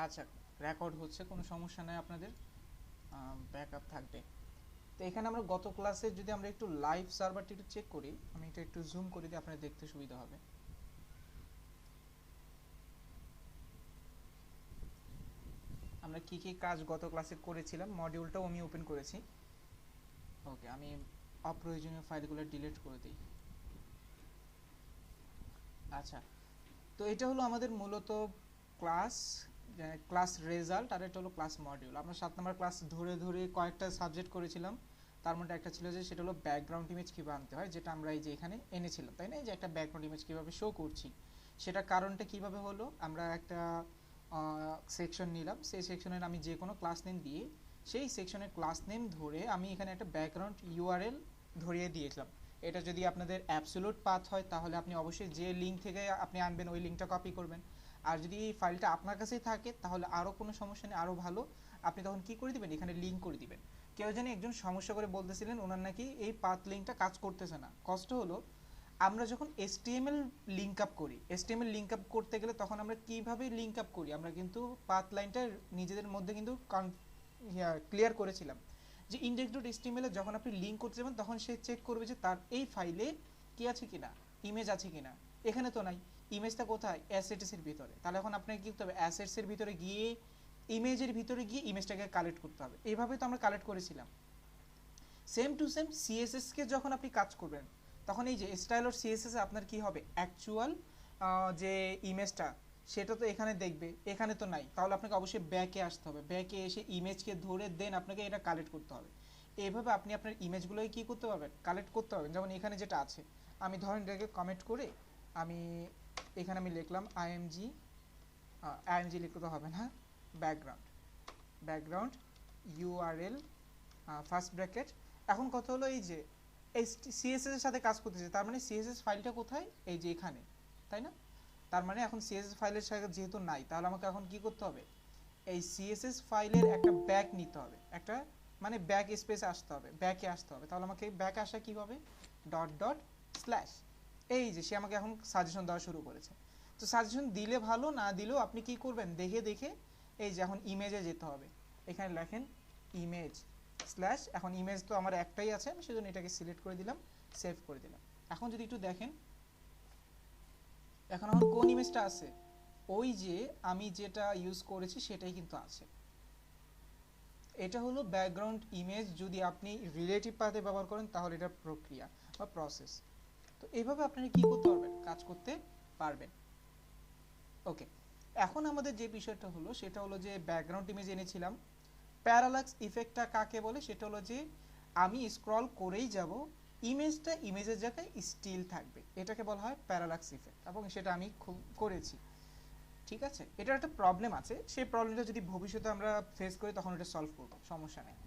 আচ্ছা, রেকর্ড হচ্ছে, কোনো সমস্যা নাই, আপনাদের ব্যাকআপ থাকবে। তো এখানে আমরা গত ক্লাসে যদি আমরা একটু লাইভ সার্ভারটি একটু চেক করি, আমি এটা একটু জুম করে দিই, আপনাদের দেখতে সুবিধা হবে। আমরা কি কি কাজ গত ক্লাসে করেছিলাম, মডিউলটাও আমি ওপেন করেছি। ওকে, আমি অপ্রয়োজনীয় ফাইলগুলো ডিলিট করে দিই। আচ্ছা, তো এটা হলো আমাদের মূলত ক্লাস ক্লাস রেজাল্ট, আর এটা হলো ক্লাস মডিউল। আমরা 7 নম্বর ক্লাস ধরে ধরে কয়েকটা সাবজেক্ট করেছিলাম। তার মধ্যে একটা ছিল যে সেটা হলো ব্যাকগ্রাউন্ড ইমেজ কীভাবে আনতে হয়, যেটা আমরা এই যে এখানে এনেছিলাম, তাই না? এই যে একটা ব্যাকগ্রাউন্ড ইমেজ কীভাবে শো করছি, সেটা কারণটা কিভাবে হলো, আমরা একটা সেকশন নিলাম, সেই সেকশনের আমি যে কোনো ক্লাস নেম দিয়ে সেই সেকশনের ক্লাস নেম ধরে আমি এখানে একটা ব্যাকগ্রাউন্ড ইউআরএল ধরিয়ে দিয়েছিলাম। এটা যদি আপনাদের অ্যাবসোলুট পাথ হয় তাহলে আপনি অবশ্যই যে লিঙ্ক থেকে আপনি আনবেন ওই লিঙ্কটা কপি করবেন। আর যদি এই ফাইলটা আপনার কাছেই থাকে তাহলে আরও কোনো সমস্যা নেই, আরও ভালো, আপনি তখন কি করে দিবেন, এখানে লিঙ্ক করে দিবেন। কেউ জানি একজন সমস্যা করে বলতেছিলেন ওনার নাকি এই পাথ লিঙ্কটা কাজ করতেছে না। কষ্ট হলো, আমরা যখন HTML লিঙ্ক আপ করি, HTML লিঙ্ক আপ করতে গেলে তখন আমরা কিভাবে লিঙ্ক আপ করি, আমরা কিন্তু পাথ লাইনটা নিজেদের মধ্যে কিন্তু ক্লিয়ার করেছিলাম যে index.html এ যখন আপনি লিঙ্ক করতে যাবেন তখন সে চেক করবে যে তার এই ফাইলে কি আছে কিনা, ইমেজ আছে কিনা। এখানে তো নাই, ইমেজটা কোথায়, অ্যাসেটস এর ভিতরে। তাহলে এখন আপনাকে কি করতে হবে, অ্যাসেটস এর ভিতরে গিয়ে ইমেজের ভিতরে গিয়ে ইমেজটাকে কালেক্ট করতে হবে। এইভাবে তো আমরা কালেক্ট করেছিলাম। সেম টু সেম সিএসএস কে যখন আপনি কাজ করবেন তখন এই যে স্টাইল অর সিএসএস এ আপনার কি হবে, অ্যাকচুয়াল যে ইমেজটা সেটা তো এখানে দেখবে, এখানে তো নাই। তাহলে আপনাকে অবশ্যই ব্যাকে আসতে হবে, ব্যাকে এসে ইমেজকে ধরে দেন আপনাকে এটা কালেক্ট করতে হবে। এইভাবে আপনি আপনার ইমেজগুলোকে কী করতে পারবেন, কালেক্ট করতে পারবেন। যেমন এখানে যেটা আছে, আমি ধরেন এটাকে কমেন্ট করে আমি এখানে আমি লিখলাম আইএমজি, আইএমজি লিখতে তো হবে না, background, background URL first bracket. এখন কথা হলো এই যে এই সিএসএস এর সাথে কাজ করতেছে, তার মানে সিএসএস ফাইলটা কোথায়, এই যে এখানে, তাই না? তার মানে এখন সিএসএস ফাইলের সাথে যেহেতু নাই, তাহলে আমাকে এখন কি করতে হবে, এই সিএসএস ফাইলের একটা ব্যাক নিতে হবে, একটা মানে ব্যাক স্পেসে আসতে হবে, ব্যাকে আসতে হবে। তাহলে আমাকে ব্যাক আসা কীভাবে, ডট ডট স্ল্যাশ। এই যে সে আমাকে এখন সাজেশন দেওয়া শুরু করেছে। তো সাজেশন দিলে ভালো, না দিলেও আপনি কি করবেন, দেখে দেখে এই যে এখন ইমেজে যেতে হবে, এখানে লেখেন ইমেজ স্ল্যাশ। এখন ইমেজ তো আমার একটাই আছে, আমি সেজন্য এটাকে সিলেক্ট করে দিলাম, সেভ করে দিলাম। এখন যদি একটু দেখেন, এখন আমার কোন ইমেজটা আছে, ওই যে আমি যেটা ইউজ করেছি সেটাই কিন্তু আছে। এটা হলো ব্যাকগ্রাউন্ড ইমেজ। যদি আপনি রিলেটিভ পাথে ব্যবহার করেন তাহলে এটা প্রক্রিয়া বা প্রসেস। তো এইভাবে আপনারা কি করতে পারবেন, কাজ করতে পারবেন। ওকে, এখন আমাদের যে বিষয়টা হলো সেটা হলো যে ব্যাকগ্রাউন্ড ইমেজ এনেছিলাম। প্যারালাক্স ইফেক্টটা কাকে বলে, সেটা হলো যে আমি স্ক্রল করেই যাব, ইমেজটা ইমেজের জায়গায় স্টিল থাকবে, এটাকে বলা হয় প্যারালাক্স ইফেক্ট, এবং সেটা আমি খুব করেছি। ঠিক আছে, এটার একটা প্রবলেম আছে, সেই প্রবলেমটা যদি ভবিষ্যতে আমরা ফেস করি তখন এটা সলভ করব, সমস্যা নেই।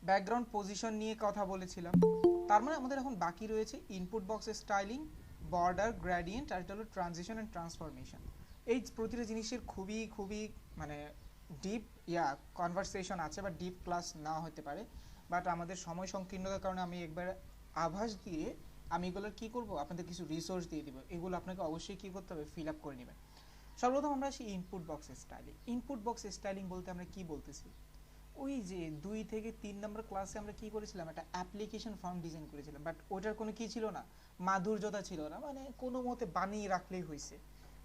ব্যাকগ্রাউন্ড পজিশন নিয়ে কথা বলেছিলাম। তার মানে আমাদের এখন বাকি রয়েছে input box styling, border, gradient, আর এটা হলো ট্রানজিশন অ্যান্ড ট্রান্সফরমেশন। এই প্রতিটা জিনিসের খুবই খুবই মানে ডিপ কনভারসেশন আছে, বা ডিপ ক্লাস না হতে পারে, বাট আমাদের সময় সংকীর্ণতার কারণে আমি একবার আভাস দিয়ে আমি এগুলোর কী করবো, আপনাদের কিছু রিসোর্স দিয়ে দিব, এগুলো আপনাকে অবশ্যই কী করতে হবে, ফিল আপ করে নেবেন। সর্বপ্রথম আমরা আসি input box styling. Input box styling বলতে আমরা কি বলতেছি, ওই যে 2 থেকে 3 নম্বর ক্লাসে আমরা কি করেছিলাম, একটা অ্যাপ্লিকেশন ফর্ম ডিজাইন করেছিলাম, বাট ওটার কোনো কি ছিল না, মাধুর্যতা ছিল না, মানে কোনো মতে বানিয়ে রাখলেই হয়েছে,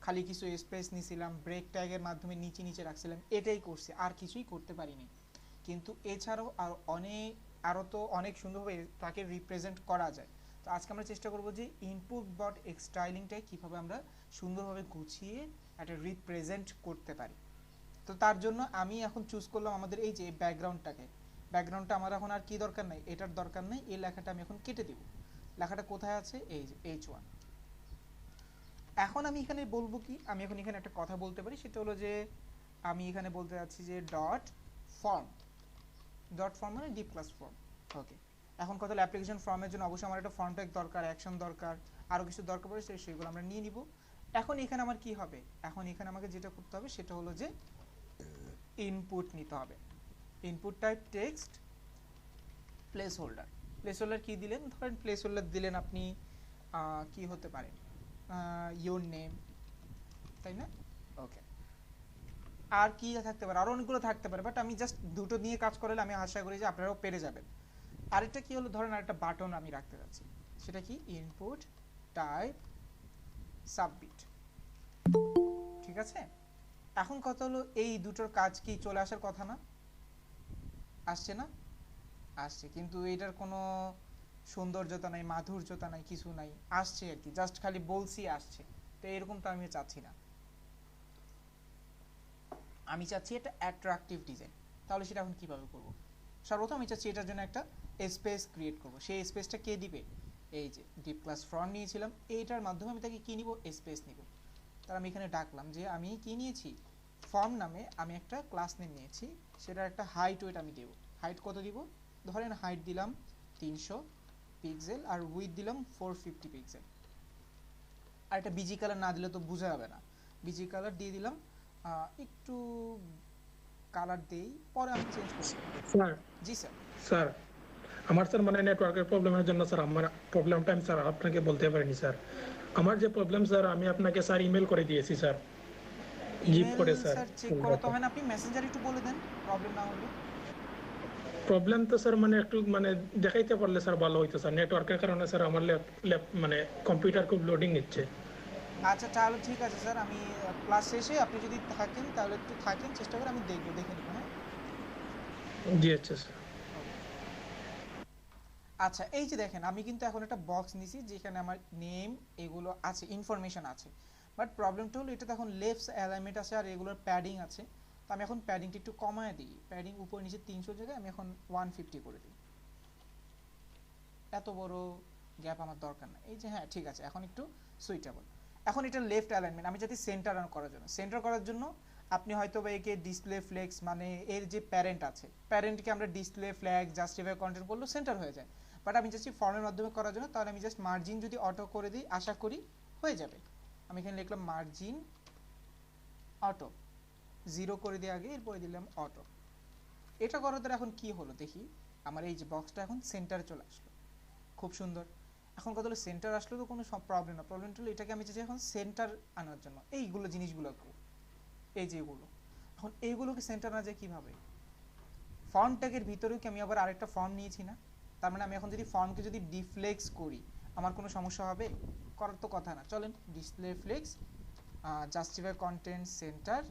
খালি কিছু স্পেস নিছিলাম, ব্রেক ট্যাগের মাধ্যমে নিচে নিচে রাখছিলাম, এটাই করছি, আর কিছুই করতে পারিনি। কিন্তু এছাড়াও আর অনেক, আরও তো অনেক সুন্দরভাবে তাকে রিপ্রেজেন্ট করা যায়। তো আজকে আমরা চেষ্টা করব যে ইনপুট বট স্টাইলিংটাই কীভাবে আমরা সুন্দরভাবে গুছিয়ে একটা রিপ্রেজেন্ট করতে পারি। তো তার জন্য আমি এখন চুজ করলাম আমাদের এই যে ব্যাকগ্রাউন্ডটাকে। ব্যাকগ্রাউন্ডটা আমার এখন আর কি দরকার নাই, এটার দরকার নেই, এই লেখাটা আমি এখন কেটে দিব। লেখাটা কোথায় আছে, এই যে H1। এখন আমি এখানে বলবো কি, আমি এখন এখানে একটা কথা বলতে পারি, সেটা হলো যে আমি এখানে বলতে যাচ্ছি যে ডট ফর্ম। ডট ফর্ম মানে ডিপ ক্লাস ফর্ম। ওকে, এখন কথা হলো অ্যাপ্লিকেশন ফর্মের জন্য অবশ্যই আমার একটা ফর্ম ট্যাগ দরকার, অ্যাকশন দরকার, আরও কিছু দরকার পড়ে, সেগুলো আমরা নিয়ে নিব। এখন এখানে আমার কি হবে, এখন এখানে আমাকে যেটা করতে হবে সেটা হলো যে ইনপুট নিতে হবে। Input type text, placeholder. Placeholder কী দিলেন, ধরেন প্লেস হোল্ডার দিলেন আপনি কি হতে পারে, ইয়োর নেম, তাই না? ওকে, আর কি থাকতে পারে, আরো অনেকগুলো থাকতে পারে, বাট আমি জাস্ট দুটো নিয়ে কাজ করলে আমি আশা করি যে আপনারাও পেরে যাবেন। আরেকটা কি হলো, ধরেন আরেকটা বাটন আমি রাখতে যাচ্ছি, সেটা কি ইনপুট টাইপ সাবমিট। ঠিক আছে, এখন কথা হলো এই দুটোর কাজ কি চলে আসার কথা না? আসছে না? আসছে, কিন্তু এটার কোনো সৌন্দর্যতা নাই, মাধুর্যতা নাই, কিছু নাই, আসছে আর কি, জাস্ট খালি বলছি আসছে। তো এরকম তো আমি চাচ্ছি না, আমি চাচ্ছি এটা অ্যাট্রাকটিভ ডিজাইন। তাহলে সেটা এখন কিভাবে করব? সর্বপ্রথম আমি চাচ্ছি এটার জন্য একটা স্পেস ক্রিয়েট করব। সেই স্পেসটা কে দিবে? এই যে ডিপ ক্লাস ফ্রন্ট নিয়েছিলাম, এইটার মাধ্যমে আমি তাকে কি নিব? স্পেস নিব। তার আমি এখানে ডাকলাম যে আমি কি নিয়েছি, ফর্ম নামে আমি একটা ক্লাস নেম নিয়েছি, সেটার একটা হাইট ওয়েট আমি দেব। হাইট কত দিব? ধরেন হাইট দিলাম 300 পিক্সেল আর উইথ দিলাম 450 পিক্সেল। আর একটা বিজি কালার না দিলে তো বোঝা যাবে না, বিজি কালার দিয়ে দিলাম। একটু কালার দেই, পরে আমি চেঞ্জ করব। স্যার জি স্যার। স্যার আমার স্যার মানে নেটওয়ার্কের প্রবলেমের জন্য স্যার আমার প্রবলেমটা আমি স্যার আপনাকে বলতে পারিনি স্যার। আমার যে প্রবলেম স্যার, আমি আপনাকে স্যার ইমেল করে দিয়েছি স্যার, জিপ ইমেল করে স্যার। স্যার চেক করে তো হয় না, আপনি মেসেঞ্জার একটু বলে দেন প্রবলেম না হলে। প্রবলেম তো স্যার মানে একটু মানে দেখাইতে পারলে স্যার ভালো হইতো স্যার, নেটওয়ার্কের কারণে স্যার আমার ল্যাপ মানে কম্পিউটার খুব লোডিং নিচ্ছে। আচ্ছা তাহলে ঠিক আছে স্যার, আমি ক্লাস শেষে আপনি যদি থাকেন তাহলে একটু থাকেন, চেষ্টা করে আমি দেখবো, দেখে নিব। হ্যাঁ, জি আচ্ছা স্যার। ওকে। আচ্ছা এই যে দেখেন, আমি কিন্তু এখন একটা বক্স নিছি যেখানে আমার নেম এগুলো আছে, ইনফরমেশন আছে, বাট প্রবলেমটা হলো এটা এখন লেফট অ্যালাইনমেন্ট আছে আর এগুলোর প্যাডিং আছে। তো আমি এখন প্যাডিংটা একটু কমায় দিই, প্যাডিং উপর নিচে 300 জায়গায় আমি এখন 150 করে দিই। এত বড় গ্যাপ আমার দরকার না, এই যে হ্যাঁ ঠিক আছে, এখন একটু সুইটেবল। এখন এটা লেফট অ্যালাইনমেন্ট, আমি যদি সেন্টার করার জন্য, সেন্টার করার জন্য আপনি হয়তো বা একে ডিসপ্লে ফ্লেক্স মানে এর যে প্যারেন্ট আছে, প্যারেন্টকে আমরা ডিসপ্লে ফ্ল্যাগ জাস্টিফাই কন্টেন্ট করলেও সেন্টার হয়ে যায়। বাট আমি চাচ্ছি ফর্মের মাধ্যমে করার জন্য, তাহলে আমি জাস্ট মার্জিন যদি অটো করে দিই আশা করি হয়ে যাবে। আমি এখানে লিখলাম মার্জিন অটো, 0 করে দিয়ে আগে, এরপরে দিলাম অটো। এটা করার দ্বারা এখন কি হলো দেখি, আমার এই যে বক্সটা এখন সেন্টারে চলে আসলো, খুব সুন্দর। এখন কত হলো, সেন্টার আসলে তো কোনো সব প্রবলেম না, প্রবলেমটা হলো এটাকে আমি চাইছি এখন সেন্টার আনার জন্য। এইগুলো জিনিসগুলো এই যে এগুলো, এখন এইগুলোকে সেন্টার আনা যায় কিভাবে? ফর্ম ট্যাগের ভিতরেও কি আমি আবার আরেকটা ফর্ম নিয়েছি না? তার মানে আমি এখন যদি ফর্মকে যদি ডিফ্লেক্স করি আমার কোনো সমস্যা হবে? করার তো কথা না। চলেন display flakes justify content centre,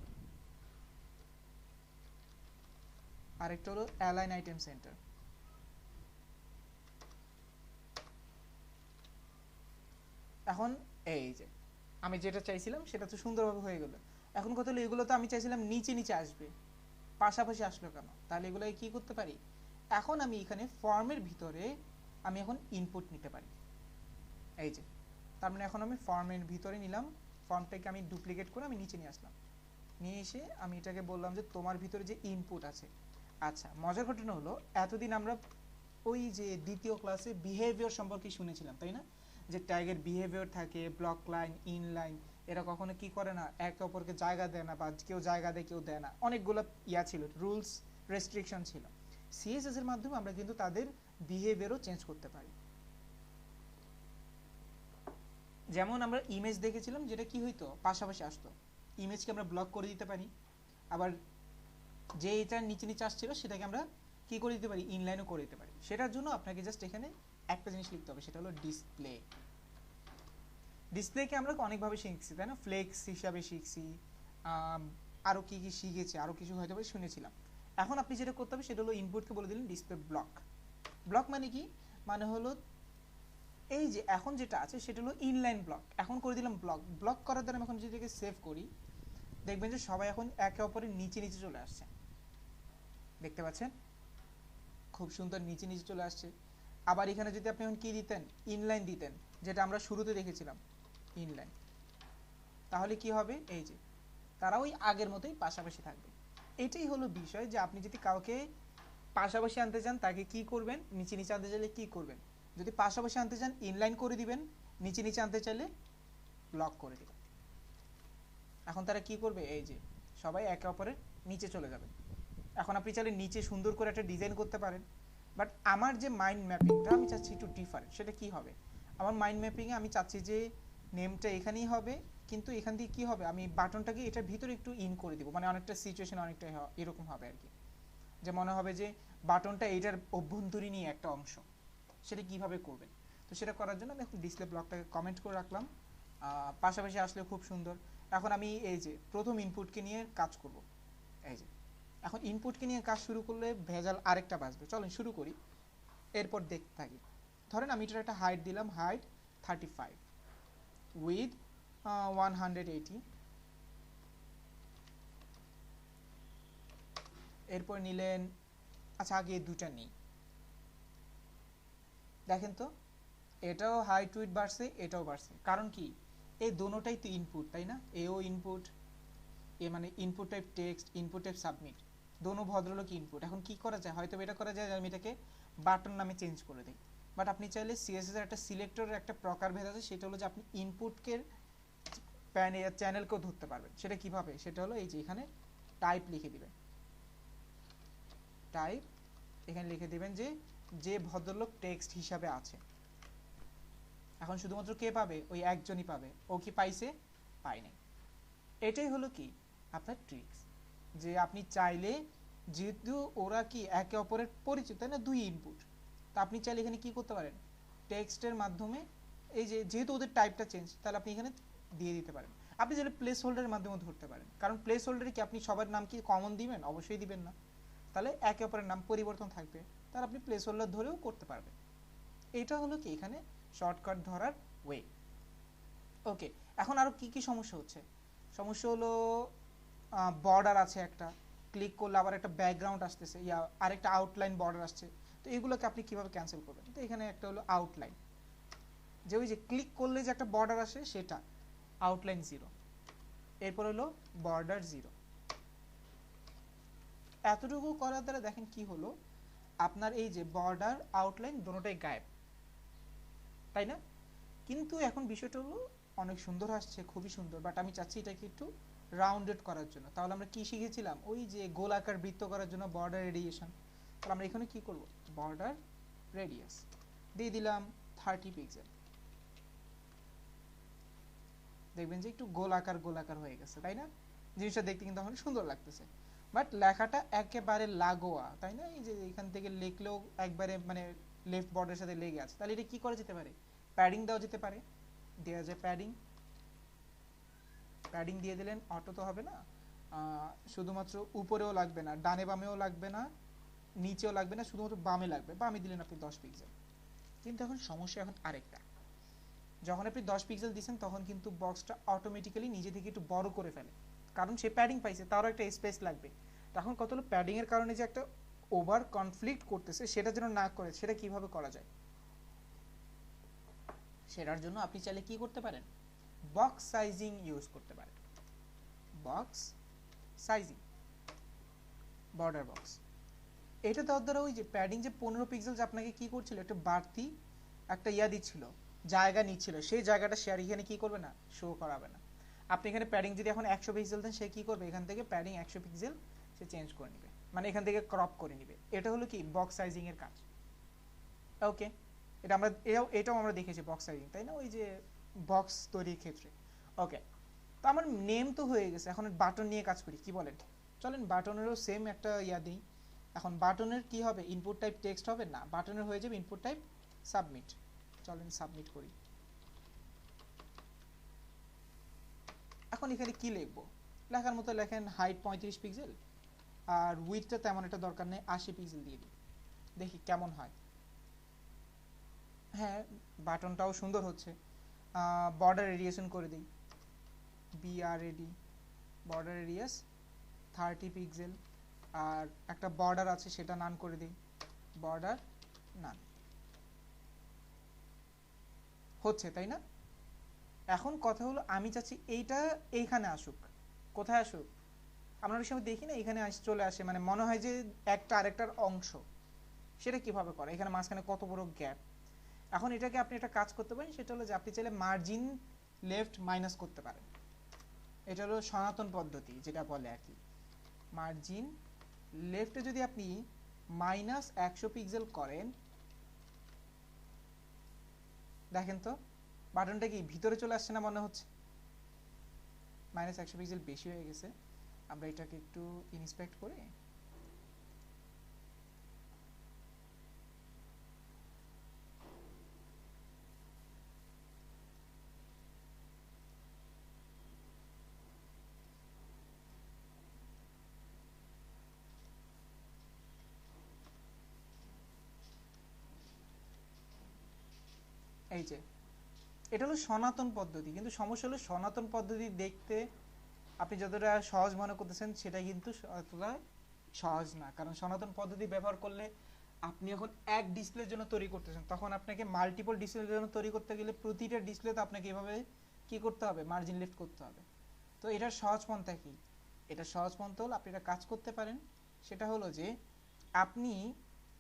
আরেকটা হলো অ্যালাইন আইটেম সেন্টার। এখন এই যে আমি যেটা চাইছিলাম সেটা তো সুন্দরভাবে হয়ে গেল। এখন কথা হলো এগুলো তো আমি চাইছিলাম নিচে নিচে আসবে, পাশাপাশি আসলো কেন? তাহলে এগুলোকে কি করতে পারি, এখন আমি এখানে ফর্মের ভিতরে আমি এখন ইনপুট নিতে পারি। এই যে তার মানে এখন আমি ফর্মের ভিতরে নিলাম, ফর্মটাকে আমি ডুপ্লিকেট করে আমি নিচে নিয়ে আসলাম, নিয়ে এসে আমি এটাকে বললাম যে তোমার ভিতরে যে ইনপুট আছে। আচ্ছা মজার ঘটনা হলো এতদিন আমরা ওই যে দ্বিতীয় ক্লাসে বিহেভিয়ার সম্পর্কে শুনেছিলাম তাই না, যে ট্যাগের বিহেভিয়ার থাকে, ব্লক লাইন, ইন লাইন, এরা কখনো কি করে না, একে অপরকে জায়গা দেয় না, বা কেউ জায়গা দেয় কেউ দেয় না, অনেকগুলো ছিল, রুলস রেস্ট্রিকশন ছিল। সিএসএস এর মাধ্যমে আমরা কিন্তু তাদের বিহেভিয়ারও চেঞ্জ করতে পারি। যেমন আমরা ইমেজ দেখেছিলাম, যেটা কি হইতো পাশাপাশি আসতো, ইমেজকে আমরা ব্লক করে দিতে পারি, আবার যে এটা নিচে নিচে আসছিল সেটাকে আমরা কি করে দিতে পারি, ইনলাইনও করে দিতে পারি। সেটার জন্য আপনাকে জাস্ট এখানে একটা জিনিস লিখতে হবে, সেটা হলো ডিসপ্লে। ডিসপ্লেকে আমরা অনেকভাবে শিখছি তাই না, ফ্লেক্স হিসাবে শিখছি, আরও কি কি শিখেছি, আরও কিছু হয়তো শুনেছিলাম। এখন আপনি যেটা করতে হবে সেটা হলো ইনপুটকে বলে দিলেন ডিসপ্লে ব্লক। ব্লক মানে কি, মানে হলো এই যে এখন যেটা আছে সেটা হলো ইনলাইন ব্লক, এখন করে দিলাম ব্লক। ব্লক করার দ্বারা আমি এখন যেটাকে সেভ করি, দেখবেন যে সবাই এখন একে অপরের নিচে নিচে চলে আসছে, দেখতে পাচ্ছেন খুব সুন্দর নিচে নিচে চলে আসছে। আবার এখানে যদি আপনি এখন কি দিতেন, ইনলাইন দিতেন, যেটা আমরা শুরুতে দেখেছিলাম ইনলাইন, তাহলে কি হবে, এই যে তারা ওই আগের মতোই পাশাপাশি থাকবে। এটাই হলো বিষয়, যে আপনি যদি কাউকে পাশাপাশি আনতে চান তাকে কি করবেন, নিচে নিচে আনতে চাইলে কি করবেন, যদি পাশাপাশি আনতে চান ইনলাইন করে দিবেন, নিচে নিচে আনতে চাইলে ব্লক করে দিবেন। এখন তারা কি করবে, এই যে সবাই একে অপরের নিচে চলে যাবে। এখন আপনি চাইলে নিচে সুন্দর করে একটা ডিজাইন করতে পারেন, বাট আমার যে মাইন্ড ম্যাপিংটা আমি চাচ্ছি একটু ডিফারেন্ট। সেটা কি হবে, আমার মাইন্ড ম্যাপিংয়ে আমি চাচ্ছি যে নেমটা এখানেই হবে, কিন্তু এখান দিয়ে কি হবে, আমি বাটনটাকে এটার ভিতরে একটু ইন করে দিব, মানে অনেকটা সিচুয়েশন অনেকটা এরকম হবে আর কি, যে মনে হবে যে বাটনটা এইটার অভ্যন্তরীণই একটা অংশ। সেটা কিভাবে করবেন, তো সেটা করার জন্য আমি এখন ডিসপ্লে ব্লকটাকে কমেন্ট করে রাখলাম, পাশাপাশি আসলে খুব সুন্দর। এখন আমি এই যে প্রথম ইনপুটকে নিয়ে কাজ করব, এই যে এখন ইনপুটকে নিয়ে কাজ শুরু করলে ভেজাল আরেকটা বাজবে। চলেন শুরু করি, এরপর দেখতে থাকি। ধরেন আমি এটার একটা হাইট দিলাম, হাইট 35 উইথ 180। এরপর নিলেন, আচ্ছা আগে দুটা নিই, দেখেন তো এটাও হাইট উইথ বাড়ছে, এটাও বাড়ছে, কারণ কি এই দোনোটাই তো ইনপুট, তাই না? এও ইনপুট, এ মানে input type text, input type submit, দোনো ভদ্রলোক ইনপুট। এখন কি করা যায়, হয়তো এটা করা যায় আমি এটাকে বাটন নামে চেঞ্জ করে দিই, বাট আপনি চাইলে সিএসএস এর একটা সিলেক্টরের একটা প্রকারভেদ আছে, সেটা হলো যে আপনি ইনপুটকে চ্যানেলকেও ধরতে পারবেন। সেটা কিভাবে, সেটা হলো এই যে এখানে টাইপ লিখে দিবেন, টাইপ এখানে লিখে দিবেন যে যে ভদ্রলোক টেক্সট হিসাবে আছে। এখন শুধুমাত্র কে পাবে, ওই একজনই পাবে। ও কি পাইছে, পাই নাই। এটাই হলো কি আপনার ট্রিক্স, যে আপনি চাইলে, যেহেতু ওরা কি একে অপরের পরিচিত, তাই না, দুই ইনপুট, তা আপনি চাইলে এখানে কি করতে পারেন, টেক্সটের মাধ্যমে এই যে যেহেতু ওদের টাইপটা চেঞ্জ, তাহলে আপনি এখানে দিয়ে দিতে পারেন। আপনি চাইলে প্লেস হোল্ডারের মাধ্যমে ধরতে পারেন, কারণ প্লেস হোল্ডারে কি আপনি সবার নাম কি কমন দিবেন, অবশ্যই দিবেন না, তাহলে একে অপরের নাম পরিবর্তন থাকবে, তাহলে আপনি প্লেস হোল্ডার ধরেও করতে পারবেন। এটা হলো কি এখানে শর্টকাট ধরার ওয়ে। ওকে, এখন আরো কি কি সমস্যা হচ্ছে, সমস্যা হলো বর্ডার আছে একটা, ক্লিক করলে আবার একটা ব্যাকগ্রাউন্ড আসতেছে, ইয়া আরেকটা আউটলাইন বর্ডার আসছে, তো এগুলোকে আপনি কিভাবে ক্যান্সেল করবেন। তো এখানে একটা হলো আউটলাইন, যে ওই যে ক্লিক করলে যে একটা বর্ডার আসে সেটা আউটলাইন 0, এরপর হলো বর্ডার 0। এতটুকু করার দ্বারা দেখেন কি হলো, আপনার এই যে বর্ডার আউটলাইন দুটোটাই গায়েব, তাই না? কিন্তু এখন বিষয়টা হলো অনেক সুন্দর আসছে, খুবই সুন্দর, বাট আমি চাচ্ছি এটাকে একটু রাউন্ডেড করার জন্য। তাহলে আমরা কি শিখেছিলাম, ওই যে গোলাকার বৃত্ত করার জন্য বর্ডার রেডিয়েশন, তাহলে আমরা এখানে কি করব, বর্ডার রেডিয়াস দিয়ে দিলাম 30 পিক্সেল। দেখবেন যে একটু গোলাকার গোলাকার হয়ে গেছে, তাই না? জিনিসটা দেখতে কিন্তু অনেক সুন্দর লাগতেছে, বাট লেখাটা একেবারে লাগোয়া, তাই না? এই যে এখান থেকে লিখলেও একবারে মানে লেফট বর্ডারের সাথে লেগে আছে, তাহলে এটা কি করা যেতে পারে, প্যাডিং দেওয়া যেতে পারে, দেওয়া যায় প্যাডিং। প্যাডিং দিয়ে দিলেন, অটো তো হবে না, শুধুমাত্র উপরেও লাগবে না, ডানে বামেও লাগবে না, নিচেও লাগবে না, শুধুমাত্র বামে লাগবে, বামে দিলেন আপনি 10 পিক্সেল। কিন্তু এখন সমস্যা এখন আরেকটা, যখন আপনি 10 পিক্সেল দিচ্ছেন তখন কিন্তু বক্সটা অটোমেটিক্যালি নিজে থেকে একটু বড় করে ফেলে, কারণ সে প্যাডিং পাইছে, তারও একটা স্পেস লাগবে। তখন কত হলো, প্যাডিং এর কারণে যে একটা ওভার কনফ্লিক্ট করতেছে, সেটা যেন না করে, সেটা কিভাবে করা যায়, সেটার জন্য আপনি চাইলে কি করতে পারেন, বক্স সাইজিং ইউজ করতে পারেন। বক্স সাইজিং, বর্ডার বক্স, এটা দেওয়ার দ্বারা ওই যে প্যাডিং যে 15 পিক্সেল যে আপনাকে কি করছিল, একটা বাড়তি একটা ইয়া দিচ্ছিল, জায়গা নিচ্ছিল, সেই জায়গাটা শেয়ার এখানে কি করবে না, শো করাবে না। আপনি এখানে প্যাডিং যদি এখন 100 পিক্সেল দেন, সে কি করবে, এখান থেকে প্যাডিং 100 পিক্সেল সে চেঞ্জ করে নেবে, মানে এখান থেকে ক্রপ করে নেবে। এটা হলো কি বক্স সাইজিং এর কাজ। ওকে, এটাও আমরা দেখেছি বক্স সাইজিং, তাই না, ওই যে বক্স তৈরির ক্ষেত্রে। ওকে, তো আমার নেম তো হয়ে গেছে, এখন বাটন নিয়ে কাজ করি, কি বলেন? চলেন বাটনেরও সেম একটা ইয়া দিই। এখন বাটনের কি হবে, ইনপুট টাইপ টেক্সট হবে না, বাটনের হয়ে যাবে ইনপুট টাইপ সাবমিট। চলেন সাবমিট করি। এখন এখানে কি লিখবো, লেখার মতো লেখেন হাইট 35 পিক্সেল, আর উইডথটা তেমন একটা দরকার নেই, 80 পিক্সেল দিয়ে দিই, দেখি কেমন হয়। হ্যাঁ, বাটনটাও সুন্দর হচ্ছে। বর্ডার রেডিয়েশন করে দিই, বিআরএডি, বর্ডার রেডিয়াস 30 পিক্সেল, আর একটা বর্ডার আছে সেটা নান করে দিই, বর্ডার নান। হচ্ছে, তাই না? এখন কথা হলো, আমি চাচ্ছি এইটা এইখানে আসুক। কোথায় আসুক, আমরা অনেক সময় দেখি না এখানে চলে আসে, মানে মনে হয় যে একটা আরেকটার অংশ। সেটা কিভাবে করে, এখানে মাঝখানে কত বড় গ্যাপ। এখন এটাকে আপনি একটা কাজ করতে পারেন, সেটা হলো যে আপনি চাইলে মার্জিন লেফট মাইনাস করতে পারেন। এটা হলো সনাতন পদ্ধতি, যেটা বলে আর কি, মার্জিন লেফটে যদি আপনি মাইনাস 100 পিক্সেল করেন, দেখেন তো বাটনটা কি ভিতরে চলে আসছে না, মনে হচ্ছে -100 পিক্সেল বেশি হয়ে গেছে, আমরা এটাকে একটু ইন্সপেক্ট করে এই যে এটা হলো সনাতন পদ্ধতি, কিন্তু সমস্যা হলো সনাতন পদ্ধতি দেখতে আপনি যতটা সহজ মনে করতেছেন সেটা কিন্তু অতটা সহজ না। কারণ সনাতন পদ্ধতি ব্যবহার করলে আপনি এখন এক ডিসপ্লের জন্য তৈরি করতেছেন, তখন আপনাকে মাল্টিপল ডিসপ্লের জন্য তৈরি করতে গেলে প্রতিটা ডিসপ্লেতে আপনাকে এভাবে কি করতে হবে, মার্জিন লিফট করতে হবে। তো এটার সহজ পন্থা কি? এটা সহজ পন্থা হলো আপনি একটা কাজ করতে পারেন, সেটা হলো যে আপনি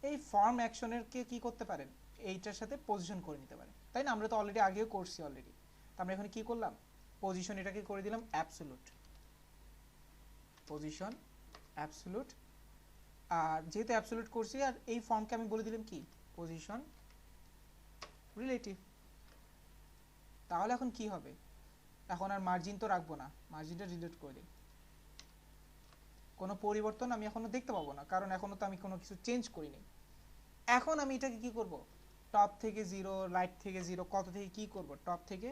এই ফর্ম অ্যাকশনেরকে কি করতে পারেন, এইটার সাথে পজিশন করে নিতে পারেন, তাই না? আমরা তো অলরেডি আগেও করছি অলরেডি। তো আমরা এখানে কি করলাম, পজিশন এটাকে করে দিলাম অ্যাবসোলুট, পজিশন অ্যাবসোলুট। আর যেহেতু অ্যাবসোলুট করছি, আর এই ফর্মকে আমি বলে দিলাম কি, পজিশন রিলেটিভ। তাহলে এখন কি হবে, এখন আর মার্জিন তো রাখবো না, মার্জিনটা ডিলিট করে দিই। কোনো পরিবর্তন আমি এখনো দেখতে পাবো না, কারণ এখনো তো আমি কোনো কিছু চেঞ্জ করিনি। এখন আমি এটাকে কি করব, টপ থেকে 0, রাইট থেকে 0, কত থেকে কি করব, টপ থেকে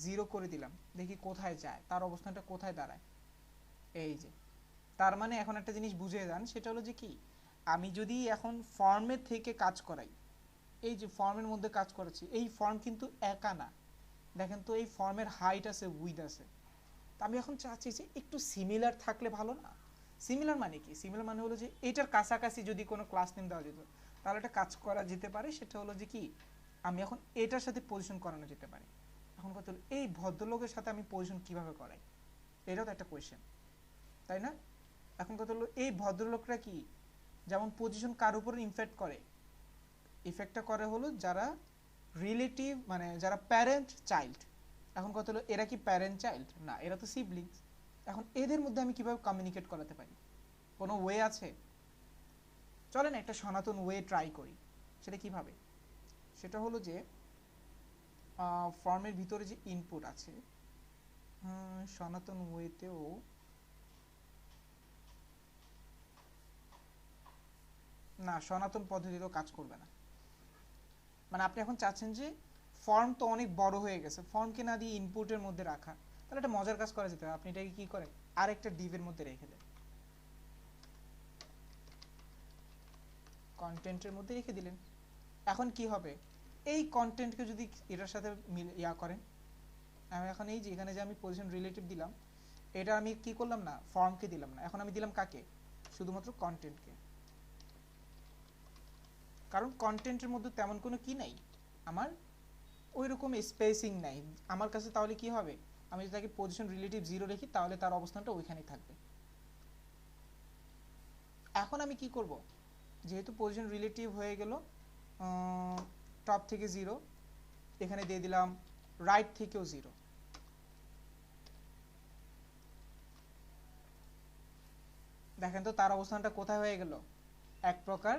0 করে দিলাম, দেখি কোথায় যায়, তার অবস্থানটা কোথায় দাঁড়ায়। এই যে, তার মানে এখন একটা জিনিস বুঝে যান, সেটা হলো যে কি, আমি যদি এখন ফর্মের থেকে কাজ করাই, এই যে ফর্মের মধ্যে কাজ করাচ্ছি, এই ফর্ম কিন্তু একা না, দেখেন তো এই ফর্মের হাইট আছে, উইথ আছে। তা আমি এখন চাচ্ছি যে একটু সিমিলার থাকলে ভালো না? সিমিলার মানে কি, সিমিলার মানে হলো যে এটার কাছাকাছি যদি কোনো ক্লাস নেম দেওয়া যেত তাহলে একটা কাজ করা যেতে পারে, সেটা হলো যে কি, আমি এখন এটার সাথে পজিশন করানো যেতে পারে। এখন কথা হলো এই ভদ্রলোকের সাথে আমি পজিশন কিভাবে করাই, এটাও তো একটা কোয়েশ্চেন, তাই না? এখন কথা হলো এই ভদ্রলোকরা কি, যেমন পজিশন কার উপর ইনফেক্ট করে, ইফেক্টটা করে হলো যারা রিলেটিভ, মানে যারা প্যারেন্ট চাইল্ড। এখন কথা হলো এরা কি প্যারেন্ট চাইল্ড না, এরা তো সিবলিংস। এখন এদের মধ্যে আমি কিভাবে কমিউনিকেট করাতে পারি, কোনো ওয়ে আছে? চলেন একটা সনাতন ওয়ে ট্রাই করি। সেটা কিভাবে, সেটা হলো যে ফর্মের ভিতরে যে ইনপুট আছে, সনাতন ওয়েতেও না, সনাতন পদ্ধতিতেও কাজ করবে না। মানে আপনি এখন চাচ্ছেন যে ফর্ম তো অনেক বড় হয়ে গেছে, ফর্মকে না দিয়ে ইনপুটের মধ্যে রাখা, তাহলে একটা মজার কাজ করা যেতে হবে। আপনি এটাকে কি করেন, আরেকটা ডিভের মধ্যে রেখে দেন, কন্টেন্টের মধ্যে রেখে দিলেন। এখন কি হবে, এই কন্টেন্টকে যদি এটার সাথে ইয়া করেন, আমি এখন এই যে এখানে যে আমি পজিশন রিলেটিভ দিলাম, এটা আমি কি করলাম না, ফর্মকে দিলাম না, এখন আমি দিলাম কাকে, শুধুমাত্র কন্টেন্টকে। কারণ কন্টেন্টের মধ্যে তেমন কোনো কি নাই, আমার ওই রকম স্পেসিং নাই আমার কাছে। তাহলে কি হবে, আমি যদি তাকে পজিশন রিলেটিভ 0 রেখি তাহলে তার অবস্থানটা ওইখানেই থাকবে। এখন আমি কি করব, যেহেতু পজিশন রিলেটিভ হয়ে গেল, টপ থেকে 0, এখানে দিয়ে দিলাম রাইট থেকেও 0। দেখেন তো তার অবস্থানটা কোথায় হয়ে গেল, এক প্রকার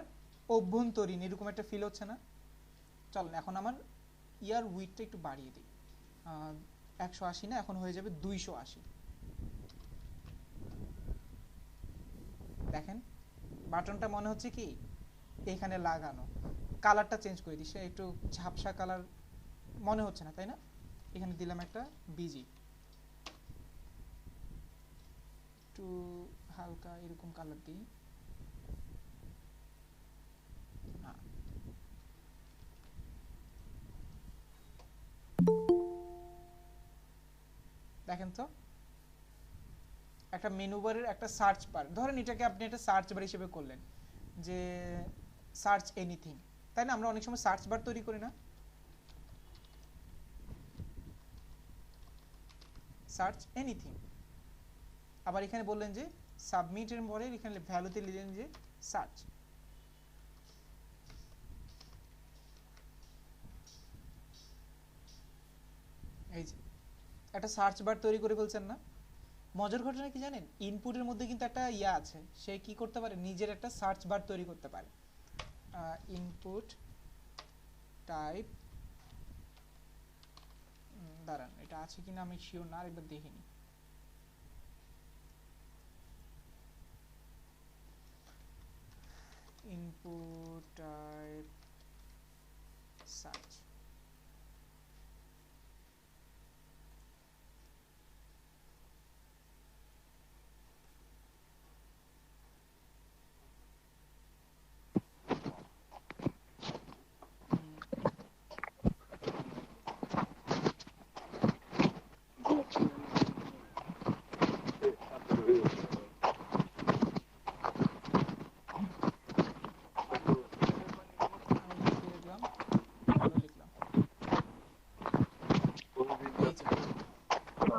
অভ্যন্তরীণ, এরকম একটা ফিল হচ্ছে না? চলেন এখন আমার ইয়ার উইডথটা একটু বাড়িয়ে দিই, 180 না, এখন হয়ে যাবে 280। দেখেন বাটনটা মনে হচ্ছে কি এখানে লাগানো, কালারটা চেঞ্জ করে দিই, সে একটু ঝাপসা কালার মনে হচ্ছে না, তাই না? এখানে দিলাম একটা বিজি, একটু হালকা এরকম কালার দিই না। দেখেন তো একটা মেনু বারের একটা সার্চ বার, ধরেন এটাকে আপনি একটা সার্চ বার হিসেবে করলেন, যে সার্চ এনিথিং, তাই না? আমরা অনেক সময় সার্চ বার তৈরি করি না, সার্চ এনিথিং। আবার এখানে বললেন যে সাবমিটের পরে এখানে ভ্যালুতে লিখলেন যে সার্চ। এই যে একটা সার্চ বার তৈরি করে ফেলছেন না? মজার ঘটনা কি জানেন, ইনপুটের মধ্যে কিন্তু একটা ইয়া আছে, সে কি করতে পারে, নিজের একটা সার্চ বার তৈরি করতে পারে। ইনপুট টাইপ, দাঁড়ান এটা আছে কিনা আমি শিওর না, আরেকবার দেখে নিই। input type search।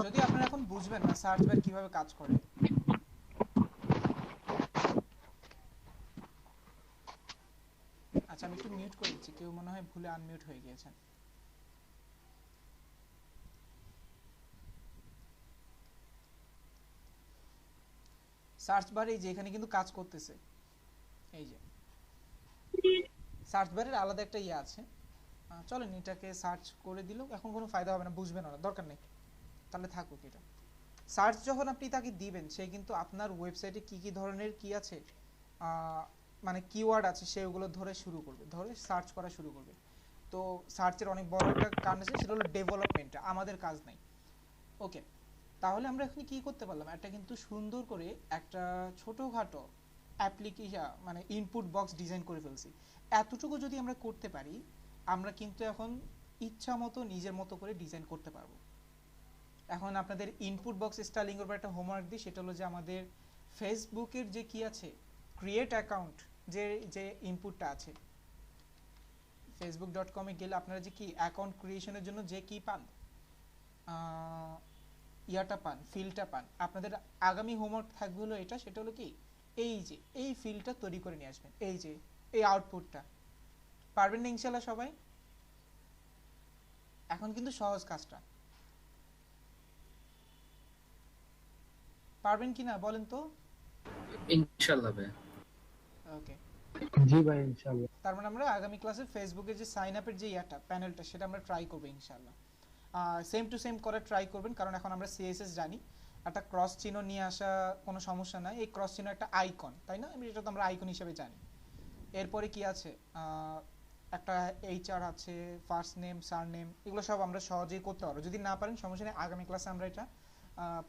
যদি আপনারা এখন বুঝবেন না সার্চ বার কিভাবে কাজ করে, আচ্ছা আমি একটু মিউট করে দিচ্ছি, কেউ মনে হয় ভুলে আনমিউট হয়ে গিয়েছেন। সার্চ বার এই যে এখানে কিন্তু কাজ করতেছে, এই যে সার্চ বারের আলাদা একটা ইয়ে আছে, চলেন এটাকে সার্চ করে দিলেও এখন কোনো ফায়দা হবে না, বুঝবেন না, দরকার নেই, তাহলে থাকুক এটা। সার্চ যখন আপনি তাকে দিবেন সে কিন্তু আপনার ওয়েবসাইটে কি কি ধরনের কি আছে মানে কিওয়ার্ড আছে সেগুলো ধরে শুরু করবে, ধরে সার্চ করা শুরু করবে। তো সার্চের অনেক বড় একটা কাজ আছে, সেটা হলো ডেভেলপমেন্ট, আমাদের কাজ নাই। ওকে, তাহলে আমরা এখন কি করতে পারলাম, একটা কিন্তু সুন্দর করে একটা ছোটোখাটো অ্যাপ্লিকেশন মানে ইনপুট বক্স ডিজাইন করে ফেলছি। এতটুকু যদি আমরা করতে পারি, আমরা কিন্তু এখন ইচ্ছা মতো নিজের মতো করে ডিজাইন করতে পারবো। এখন আপনাদের ইনপুট বক্স স্টাইলিং এর উপর একটা হোমওয়ার্ক দিই, সেটা হলো যে আমাদের ফেসবুকের যে কি আছে ক্রিয়েট অ্যাকাউন্ট, যে ইনপুটটা আছে facebook.com এ গেলে আপনারা যে কি অ্যাকাউন্ট ক্রিয়েশনের জন্য যে কি পান, ইয়াটা পান, ফিল্ডটা পান, আপনাদের আগামী হোমওয়ার্ক থাকবে হলো এটা, সেটা হলো কি এই যে এই ফিল্ডটা তৈরি করে নিয়ে আসবেন, এই যে এই আউটপুটটা। পারবেন না ইনশাআল্লাহ সবাই? এখন কিন্তু সহজ কাজটা, পারবেন কিনা বলেন তো? ইনশাআল্লাহ ভাই। ওকে, জি ভাই ইনশাআল্লাহ। তার মানে আমরা আগামী ক্লাসে ফেসবুকে যে সাইন আপের যে ইয়াটা প্যানেলটা সেটা আমরা ট্রাই করব ইনশাআল্লাহ। সেম টু সেম করে ট্রাই করবেন, কারণ এখন আমরা সিএসএস জানি, একটা ক্রস চিহ্ন নিয়ে আসা কোনো সমস্যা নাই, এই ক্রস চিহ্ন একটা আইকন, তাই না? এটা তো আমরা আইকন হিসেবে জানি। এরপরে কি আছে, একটা এইচআর আছে, ফার্স্ট নেম, সারনেম, এগুলো সব আমরা সহজেই করতে পারবো। যদি না পারেন সমস্যা নেই, আগামী ক্লাসে আমরা এটা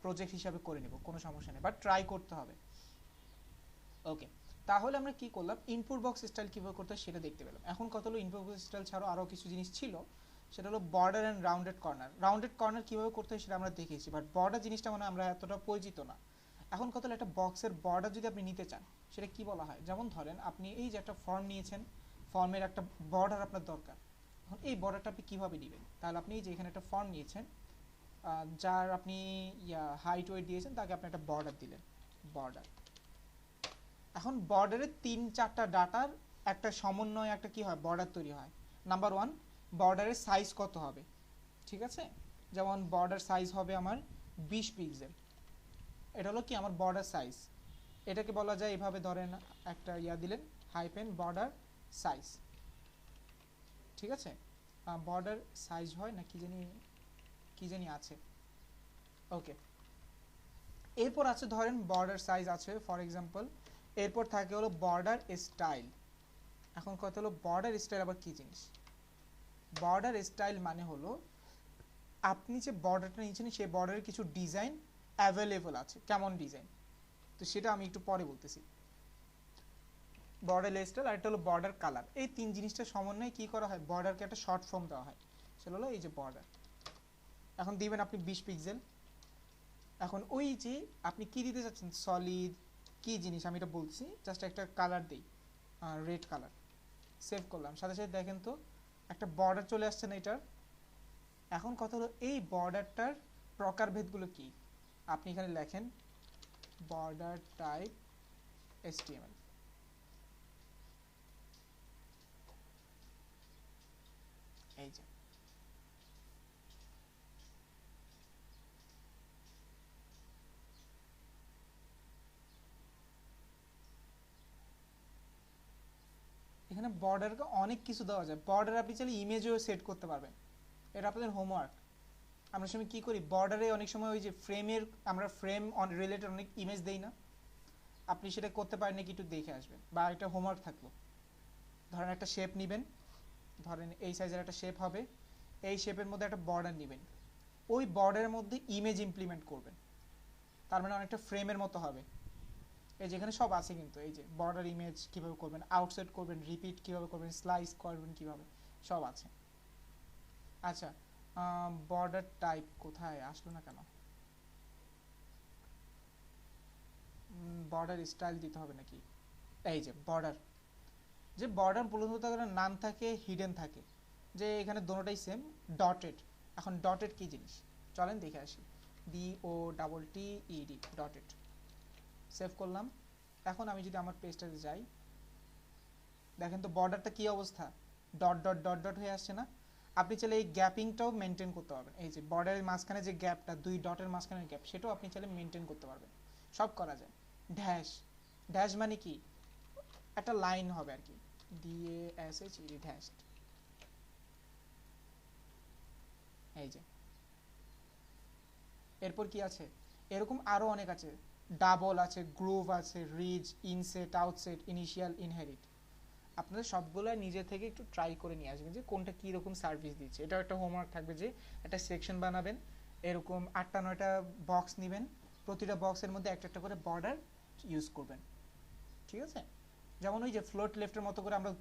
প্রজেক্ট হিসাবে করে নেব, কোনো সমস্যা নেই, বাট ট্রাই করতে হবে। ওকে, তাহলে আমরা কি করলাম, ইনপুট বক্স স্টাইল কিভাবে করতে হয় সেটা দেখতে পেলাম। এখন কত হলো ইনপুট বক্স স্টাইল ছাড়াও আরও কিছু জিনিস ছিল, সেটা হলো border and rounded corner. Rounded corner কিভাবে করতে হয় সেটা আমরা দেখেছি, বাট বর্ডার জিনিসটা মানে আমরা এতটা পরিচিত না। এখন কত হলো একটা বক্সের বর্ডার যদি আপনি নিতে চান সেটা কি বলা হয়, যেমন ধরেন আপনি এই যে একটা ফর্ম নিয়েছেন, ফর্মের একটা বর্ডার আপনার দরকার। এখন এই বর্ডারটা আপনি কীভাবে নেবেন, তাহলে আপনি যে এখানে একটা ফর্ম নিয়েছেন, যার আপনি হাইট ওয়েট দিয়েছেন, তাকে আপনি একটা বর্ডার দিলেন, বর্ডার। এখন বর্ডারের 3-4টা ডাটার একটা সমন্বয় একটা কি হয় বর্ডার তৈরি হয়। নাম্বার 1, বর্ডারের সাইজ কত হবে, ঠিক আছে? যেমন বর্ডার সাইজ হবে আমার 20 পিক্সেল, এটা হলো কি আমার বর্ডার সাইজ। এটাকে বলা যায় এভাবে, ধরেন একটা দিলেন হাইপেন বর্ডার সাইজ, ঠিক আছে? বর্ডার সাইজ হয় না কি জানি আছে। ওকে, এরপর আছে ধরেন বর্ডার সাইজ আছে ফর এক্সাম্পল, এরপর থাকে হলো বর্ডার স্টাইল। এখন কথা হলো বর্ডার স্টাইল আবার কি জিনিস? বর্ডার স্টাইল মানে হলো আপনি যে বর্ডারটা নিয়েছেন সেই বর্ডারের কিছু ডিজাইন অ্যাভেলেবল আছে, কেমন ডিজাইন, তো সেটা আমি একটু পরে বলতেছি। বর্ডার স্টাইল আর একটা হলো বর্ডার কালার, এই তিন জিনিসটা সমন্বয়ে কি করা হয়, বর্ডারকে একটা শর্ট ফর্ম দেওয়া হয়, সেটা হলো এই যে বর্ডার। এখন দিবেন আপনি 20 পিক্সেল। এখন ওই যে আপনি কি দিতে চাচ্ছেন, সলিড কি জিনিস আমি এটা বলছি, জাস্ট একটা কালার দেই, রেড কালার, সেভ করলাম, সাথে সাথে দেখেন তো একটা বর্ডার চলে আসছে না এটার। এখন কথা হলো এই বর্ডারটার প্রকারভেদগুলো কি, আপনি এখানে লেখেন বর্ডার টাইপ HTML, এই যে এখানে বর্ডারকে অনেক কিছু দেওয়া যায়, বর্ডার আপনি চাইলে ইমেজও সেট করতে পারবেন, এটা আপনাদের হোমওয়ার্ক। আমরা সময় কি করি, বর্ডারে অনেক সময় ওই যে ফ্রেমের, আমরা ফ্রেম রিলেটেড অনেক ইমেজ দেই না, আপনি সেটা করতে পারেন নাকি একটু দেখে আসবেন, বা একটা হোমওয়ার্ক থাকলো ধরেন একটা শেপ নেবেন, ধরেন এই সাইজের একটা শেপ হবে, এই শেপের মধ্যে একটা বর্ডার নেবেন, ওই বর্ডারের মধ্যে ইমেজ ইমপ্লিমেন্ট করবেন, তার মানে অনেকটা ফ্রেমের মতো হবে। এই যেখানে সব আছে কিন্তু, এই যে বর্ডার ইমেজ কিভাবে করবেন, আউটসাইড করবেন, রিপিট কিভাবে করবেন, স্লাইস করবেন কিভাবে, সব আছে। আচ্ছা, বর্ডার টাইপ কোথায় আসলো না কেন? বর্ডার স্টাইল দিতে হবে নাকি? এই যে বর্ডার, যে বর্ডার মূলত নাম থাকে, হিডেন থাকে, যে এখানে দুটোটাই সেম, ডটেড। এখন ডটেড কি জিনিস চলেন দেখে আসি। DOTTED, dotted. সেভ করলাম। এখন আমি যদি আমার পেজটাতে যাই, দেখেন তো বর্ডারটা কি অবস্থা, ডট ডট ডট ডট হয়ে আসছে না? আপনি চাইলে এই গ্যাপিংটাও মেনটেন করতে পারবেন, এই যে বর্ডারের মাঝখানে যে গ্যাপটা, দুই ডটের মাঝখানে গ্যাপ, সেটাও আপনি চাইলে মেনটেন করতে পারবেন, সব করা যায়। ড্যাশ, ড্যাশ মানে কি, একটা লাইন হবে আর কি, DASHED, ড্যাশ। এই যে এরপর কি আছে, এরকম আরো অনেক আছে, ডাবল আছে, গ্রুভ আছে, ridge, inset, outset, initial, inherit. আপনাদের সবগুলো নিজে থেকে একটু ট্রাই করে নিয়ে আসবেন যে কোনটা কি রকম সার্ভিস দিচ্ছে। এটাও একটা হোমওয়ার্ক থাকবে যে একটা সেকশন বানাবেন, এরকম 8টা 9টা বক্স নেবেন, প্রতিটা বক্সের মধ্যে একটা একটা করে বর্ডার ইউজ করবেন, ঠিক আছে? যেমন ওই যে ফ্লোট লেফটের মতো করে আমরা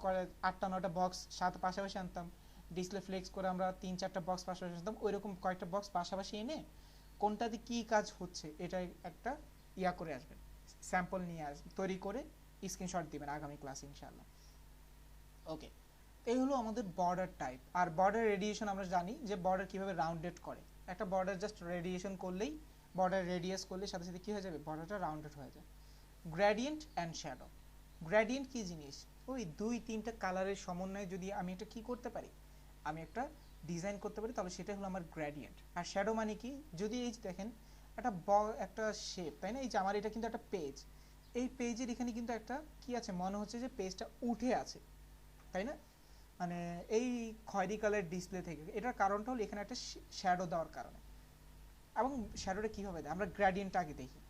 8টা 9টা বক্স সাথে পাশাপাশি আনতাম, ডিসপ্লে ফ্লেক্স করে আমরা 3-4টা বক্স পাশাপাশি আনতাম, ওইরকম কয়েকটা বক্স পাশাপাশি এনে কোনটাতে কি কাজ হচ্ছে এটা একটা ইয়া করে আসবেন, স্যাম্পল নিয়ে আসবেন, তৈরি করে স্ক্রিনশট দিবেন আগামী ক্লাসে ইনশাআল্লাহ। ওকে, এই হলো আমাদের বর্ডার টাইপ। আর বর্ডার রেডিয়েশন আমরা জানি যে বর্ডার কিভাবে রাউন্ডেড করে, একটা বর্ডার জাস্ট রেডিয়েশন করলেই, বর্ডার রেডিয়াস করলে সাথে সাথে কি হয়ে যাবে, বর্ডারটা রাউন্ডেড হয়ে যায়। গ্রেডিয়েন্ট অ্যান্ড শ্যাডো, গ্রেডিয়েন্ট কি জিনিস, ওই 2-3টা কালারের সমন্বয়ে যদি আমি একটা কি করতে পারি, আমি একটা ডিজাইন করতে পারি, তাহলে সেটা হলো আমার গ্রেডিয়েন্ট। আর শ্যাডো মানে কি, যদি এই যে দেখেন একটা একটা শেপ, তাই না, এই যে আমার এটা কিন্তু একটা পেজ, এই পেজের এখানে কিন্তু একটা কি আছে, মনে হচ্ছে যে পেজটা উঠে আছে, তাই না, মানে এই খয়েরি কালার ডিসপ্লে থেকে, এটার কারণটা হলো এখানে একটা শ্যাডো দেওয়ার কারণে। এবং শ্যাডোটা কীভাবে দেয়, আমরা গ্রেডিয়েন্ট আগে দেখি,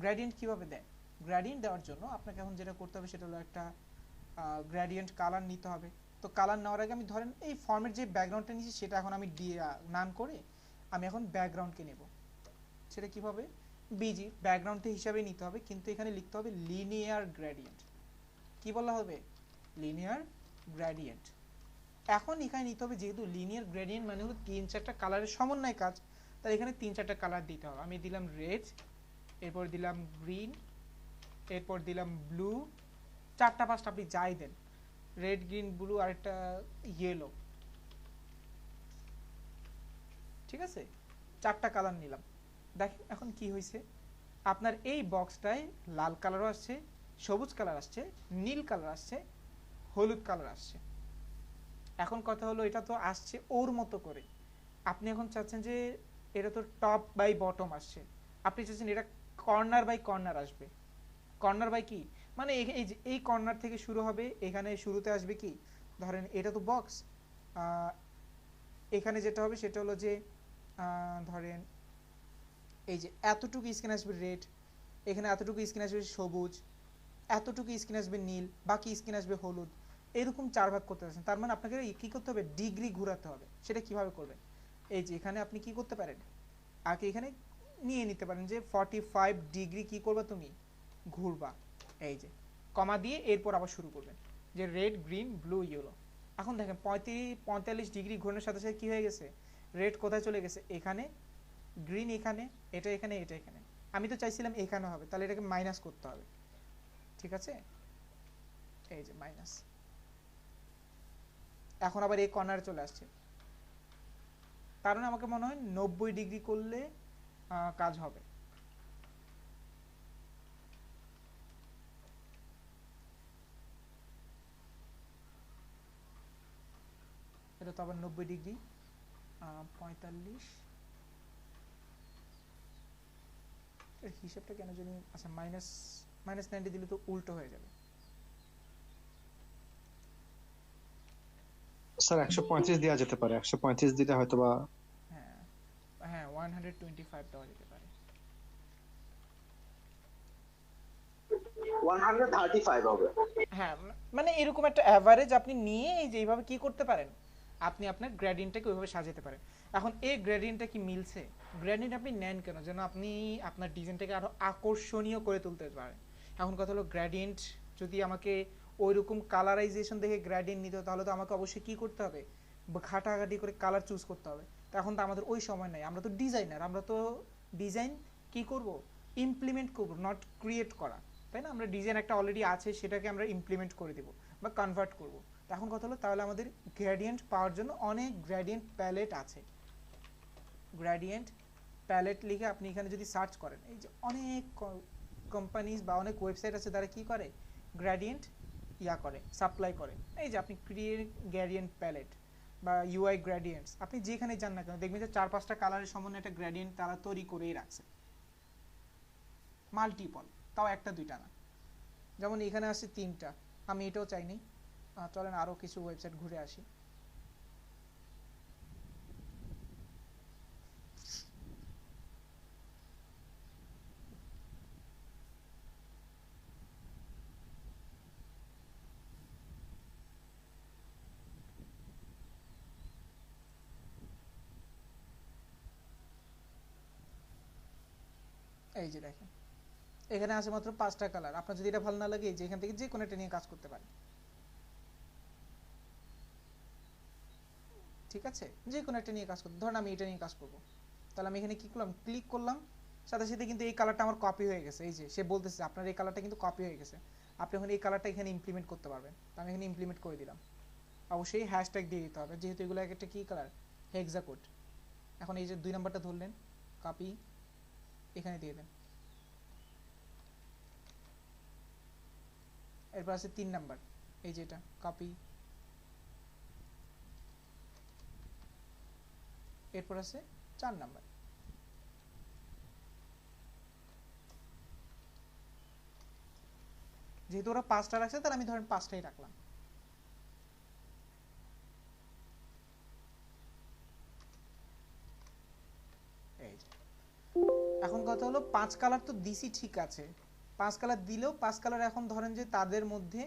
গ্রেডিয়েন্ট কীভাবে দেয়। গ্রেডিয়েন্ট দেওয়ার জন্য আপনাকে এখন যেটা করতে হবে সেটা হলো একটা গ্রেডিয়েন্ট কালার নিতে হবে। তো কালার নেওয়ার আগে আমি ধরেন এই ফর্মের যে ব্যাকগ্রাউন্ডটা নিয়েছি সেটা এখন আমি নান করে আমি এখন ব্যাকগ্রাউন্ডকে নেব, সেটা কীভাবে, বিজি ব্যাকগ্রাউন্ডে হিসাবে নিতে হবে, কিন্তু এখানে লিখতে হবে লিনিয়ার গ্রেডিয়েন্ট। কি বলা হবে, লিনিয়ার গ্রেডিয়েন্ট। এখন এখানে নিতে হবে, যেহেতু লিনিয়ার গ্রেডিয়েন্ট মানে হলো 3-4টা কালারের সমন্বয় কাজ, তাহলে এখানে 3-4টা কালার দিতে হবে। আমি দিলাম রেড, এরপর দিলাম গ্রিন, এরপর দিলাম ব্লু, 4টা 5টা আপনি যাই দেন, রেড গ্রিন ব্লু আর একটা ইয়েলো, ঠিক আছে, 4টা কালার নিলাম। দেখেন এখন কি হয়েছে, আপনার এই বক্সটায় লাল কালারও আসছে, সবুজ কালার আসছে, নীল কালার আসছে, হলুদ কালার আসছে। এখন কথা হলো এটা তো আসছে ওর মতো করে, আপনি এখন চাচ্ছেন যে এটা তো টপ বাই বটম আসছে, আপনি চাচ্ছেন এটা কর্নার বাই কর্নার আসবে। কর্নার বাই কি মানে, এই যে এই কর্নার থেকে শুরু হবে, এখানে শুরুতে আসবে কি, ধরেন এটা তো বক্স, এখানে যেটা হবে সেটা হলো যে ধরেন এই যে এতটুকু স্ক্রিন আসবে রেড, এখানে এতটুকু স্ক্রিন আসবে সবুজ, এতটুকু স্ক্রিন আসবে নীল, বাকি স্ক্রিন আসবে হলুদ, এরকম 4 ভাগ করতে পারছেন। তার মানে আপনাকে কি করতে হবে, ডিগ্রি ঘোরাতে হবে। সেটা কিভাবে করবেন, এই যে এখানে আপনি কি করতে পারেন, আগে এখানে নিয়ে নিতে পারেন যে 45 ডিগ্রি কি করবা তুমি, ঘুরবা, এই যে কমা দিয়ে এরপর আবার শুরু করবেন যে রেড গ্রিন ব্লু ইয়েলো। এখন দেখেন 45 ডিগ্রি ঘোরানোর সাথে সাথে কি হয়ে গেছে, রেড কোথায় চলে গেছে, এখানে, গ্রিন এখানে, এটা এখানে, এটা এখানে। আমি তো চাইছিলাম এখানে হবে, তাহলে এটাকে মাইনাস করতে হবে, ঠিক আছে, এই যে মাইনাস। এখন আবার এই কর্নারে চলে আসছে, কারণ আমাকে মনে হয় 90 ডিগ্রি করলে কাজ হবে। এটা তো আবার 90 ডিগ্রি, 45 এর হিসাবটা কেন জানি, আচ্ছা -90 দিলে তো উল্টো হয়ে যাবে। স্যার 135 দেওয়া যেতে পারে, 135 দিলে হয়তো বা হ্যাঁ হ্যাঁ 125 দেওয়া যেতে পারে। 135 হবে। হ্যাঁ, মানে এরকম একটা অ্যাভারেজ আপনি নিয়ে এই যে এইভাবে কি করতে পারেন, আপনি আপনার গ্রেডিয়েন্টটাকে ওইভাবে সাজাতে পারেন। এখন এই গ্রেডিয়েন্টটা কি মিলছে, গ্রেডিয়েন্ট আপনি নেন কেন, যেন আপনি আপনার ডিজাইনটাকে আরো আকর্ষণীয় করে তুলতে পারেন। এখন কথা হলো গ্রেডিয়েন্ট যদি আমাকে ওইরকম কালারাইজেশন দেখে গ্রেডিয়েন্ট নিতে হয়, তাহলে তো আমাকে অবশ্যই কি করতে হবে, ঘাটাঘাটি করে কালার চুজ করতে হবে। তো এখন তো আমাদের ওই সময় নাই, আমরা তো ডিজাইনার, আমরা তো ডিজাইন কি করব, ইমপ্লিমেন্ট করব, নট ক্রিয়েট করা, তাই না? আমরা ডিজাইন একটা অলরেডি আছে সেটাকে আমরা ইমপ্লিমেন্ট করে দেব বা কনভার্ট করব। এখন কথা হলো তাহলে আমাদের গ্রেডিয়েন্ট পাওয়ার জন্য অনেক গ্রেডিয়েন্ট প্যালেট আছে। গ্রেডিয়েন্ট প্যালেট লিখে আপনি এখানে যদি সার্চ করেন, এই যে অনেক কোম্পানিজ বা অনেক ওয়েবসাইট আছে তারা কি করে, গ্রেডিয়েন্ট করে, সাপ্লাই করে। এই যে আপনি ক্রিয়েট গ্রেডিয়েন্ট প্যালেট বা ইউআই গ্রেডিয়েন্টস, আপনি যেখানে যান না কেন দেখবেন যে 4-5টা কালারের সমন্বয়ে একটা গ্রেডিয়েন্ট তারা তৈরি করেই রাখছে, মাল্টিপল, তাও একটা দুইটা না। যেমন এখানে আছে 3টা, আমি এটাও চাইনি। চলেন আরো কিছু ওয়েবসাইট ঘুরে আসি। এই যে দেখেন এখানে আছে মাত্র 5টা কালার। আপনার যদি এটা ভালো না লাগে, যে এখান থেকে যে কোনো একটা নিয়ে কাজ করতে পারেন, ঠিক আছে? যে কোনো একটা নিয়ে কাজ করতে, ধরুন আমি এটা নিয়ে কাজ করব, তাহলে আমি এখানে কি করলাম, ক্লিক করলাম, সাথে সাথে কিন্তু এই কালারটা আমার কপি হয়ে গেছে। এই যে সে বলতেছে আপনার এই কালারটা কিন্তু কপি হয়ে গেছে, আপনি এখন এই কালারটা এখানে ইমপ্লিমেন্ট করতে পারবেন। তো আমি এখানে ইমপ্লিমেন্ট করে দিলাম। অবশ্যই হ্যাশট্যাগ দিয়ে দিতে হবে, যেহেতু এগুলো একটা কি কালার, হেক্সাকোড। এখন এই যে 2 নাম্বারটা ধরলেন, কপি, এখানে দিয়ে দেন। এরপর আছে 3 নাম্বার, এই যে এটা কপি, এরপর আছে 4 নাম্বার। যেহেতু ওরা 5টা রাখছে, তাহলে আমি ধরেন 5টাই রাখলাম। এই যে এখন কথা হলো 5 কালার তো দিছি, ঠিক আছে, 5 কালার দিলেও 5 কালার এখন ধরেন যে তাদের মধ্যে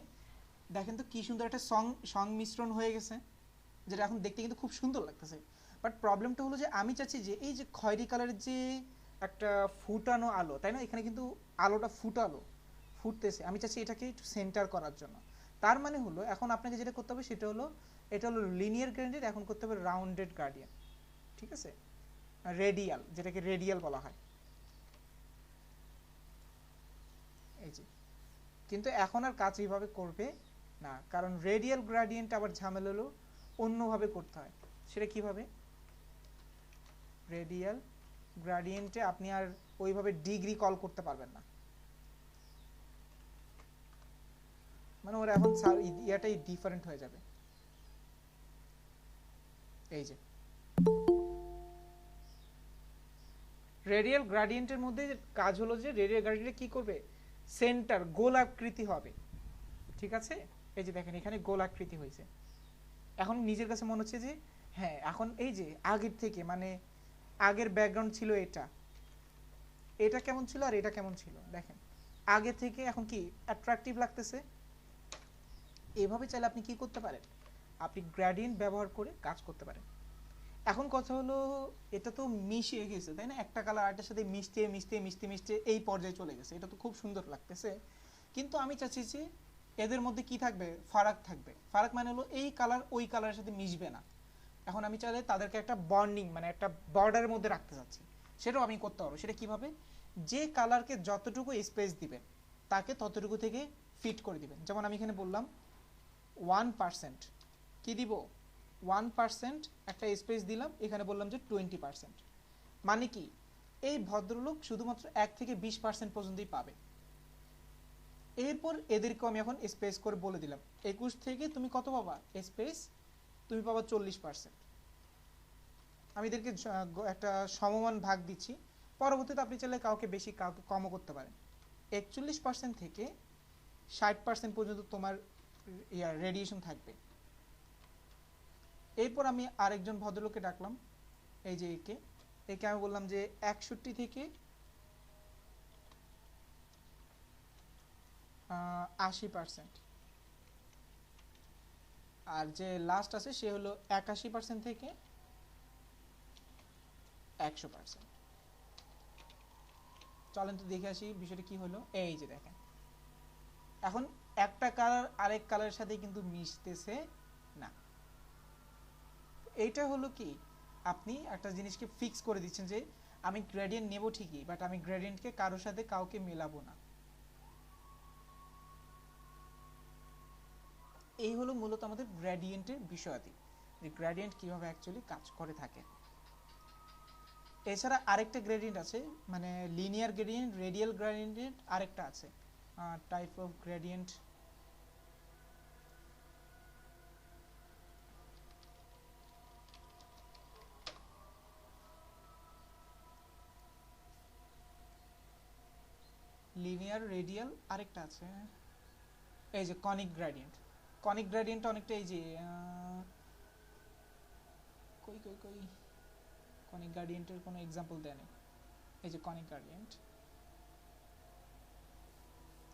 দেখেন তো কি সুন্দর একটা সংমিশ্রণ হয়ে গেছে, যেটা এখন দেখতে কিন্তু খুব সুন্দর লাগতেছে। বাট প্রবলেমটা হলো যে আমি চাচ্ছি যে এই যে খয়েরি কালারের যে একটা ফুটানো আলো, তাই না, এখানে কিন্তু আলোটা ফুটতেছে, আমি চাচ্ছি এটাকে একটু সেন্টার করার জন্য। তার মানে হলো এখন আপনাকে যেটা করতে হবে সেটা হলো, এটা হলো লিনিয়ার গ্রেডিয়েন্ট, এখন করতে হবে রাউন্ডেড গ্রেডিয়েন্ট, ঠিক আছে, রেডিয়াল, যেটাকে রেডিয়াল বলা হয়। এই যে কিন্তু এখন আর কাজ এইভাবে করবে না, কারণ রেডিয়াল গ্রেডিয়েন্ট আবার ঝামেলা হলো অন্যভাবে করতে হয়। সেটা কিভাবে, রেডিয়াল গ্রেডিয়েন্টে আপনি আর ওইভাবে ডিগ্রি কল করতে পারবেন না, মানে ওর এখন ইয়াটাই ডিফারেন্ট হয়ে যাবে। এই যে রেডিয়াল গ্রেডিয়েন্টের মধ্যে কাজ হলো যে রেডিয়াল গ্রেডিয়েন্টে কি করবে, সেন্টার গোলাকৃতি হবে, ঠিক আছে? এই যে দেখেন এখানে গোলাকৃতি হয়েছে। এখন নিজের কাছে মনে হচ্ছে যে হ্যাঁ, এখন এই যে আগের থেকে, মানে আগের ব্যাকগ্রাউন্ড ছিল এটা কেমন ছিল আর এটা কেমন ছিল, দেখেন আগে থেকে এখন কি অ্যাট্রাকটিভ লাগতেছে। এভাবে চাইলে আপনি কি করতে পারেন, আপনি গ্রেডিয়েন্ট ব্যবহার করে কাজ করতে পারেন। এখন কথা হলো এটা তো মিশিয়ে গেছে, তাই না, একটা কালার আরেকটার সাথে মিশতে মিশতে মিশতে মিশতে এই পর্যায়ে চলে গেছে, এটা তো খুব সুন্দর লাগতেছে। কিন্তু আমি চাচ্ছি যে এদের মধ্যে কি থাকবে, ফারাক থাকবে। ফারাক মানে হলো এই কালার ওই কালারের সাথে মিশবে না। এখন আমি চাইলে তাদেরকে একটা বন্ডিং, মানে একটা বর্ডারের মধ্যে রাখতে চাচ্ছি, সেটাও আমি করতে পারবো। সেটা কিভাবে, যে কালারকে যতটুকু স্পেস দিবেন তাকে ততটুকু থেকে ফিট করে দিবেন। যেমন আমি এখানে বললাম 1%, কি দিব, 1% একটা স্পেস দিলাম, এখানে বললাম যে 20%, মানে কি এই ভদ্রলোক শুধুমাত্র 1 থেকে 20% পর্যন্তই পাবে। এরপর এদেরকে আমি এখন স্পেস করে বলে দিলাম 21 থেকে তুমি কত পাবা স্পেস, তুমি পাবা 40%। আমি এদেরকে একটা সমমান ভাগ দিচ্ছি। পরবর্তীতে আপনি চাইলে কাউকে বেশি কাউকে কমও করতে পারেন। 41% থেকে 60% পর্যন্ত তোমার রেডিয়েশন থাকবে। এরপর আমি আরেকজন ভদ্রলোককে ডাকলাম, এই যে একে আমি বললাম যে 61 থেকে 80%। আর যে লাস্ট আছে সে হলো 81% থেকে 100%। চলেন তো দেখে আসি বিষয়টা কি হলো। এই যে দেখেন এখন একটা কালার আরেক কালারের সাথে কিন্তু মিশতেছে না। এইটা হলো কি, আপনি একটা জিনিসকে ফিক্স করে দিচ্ছেন যে আমি গ্রেডিয়েন্ট নেব ঠিকই, বাট আমি গ্রেডিয়েন্টকে কারোর সাথে কাউকে মেলাবো না। এই হলো মূলত আমাদের গ্রেডিয়েন্টের বিষয়াদি, যে গ্রেডিয়েন্ট কিভাবে অ্যাকচুয়ালি কাজ করে থাকে। এছাড়া আরেকটা গ্রেডিয়েন্ট আছে, মানে লিনিয়ার গ্রেডিয়েন্ট, রেডিয়াল গ্রেডিয়েন্ট আরেকটা আছে type of gradient. Linear radial আরেকটা আছে, এই যে কনিক গ্রেডিয়েন্ট। কনিক গ্রেডিয়েন্ট অনেকটা এই যে কই কই কই কনিক গ্রেডিয়েন্টের কোনো এক্সাম্পল দেন। এই যে কনিক গ্রেডিয়েন্ট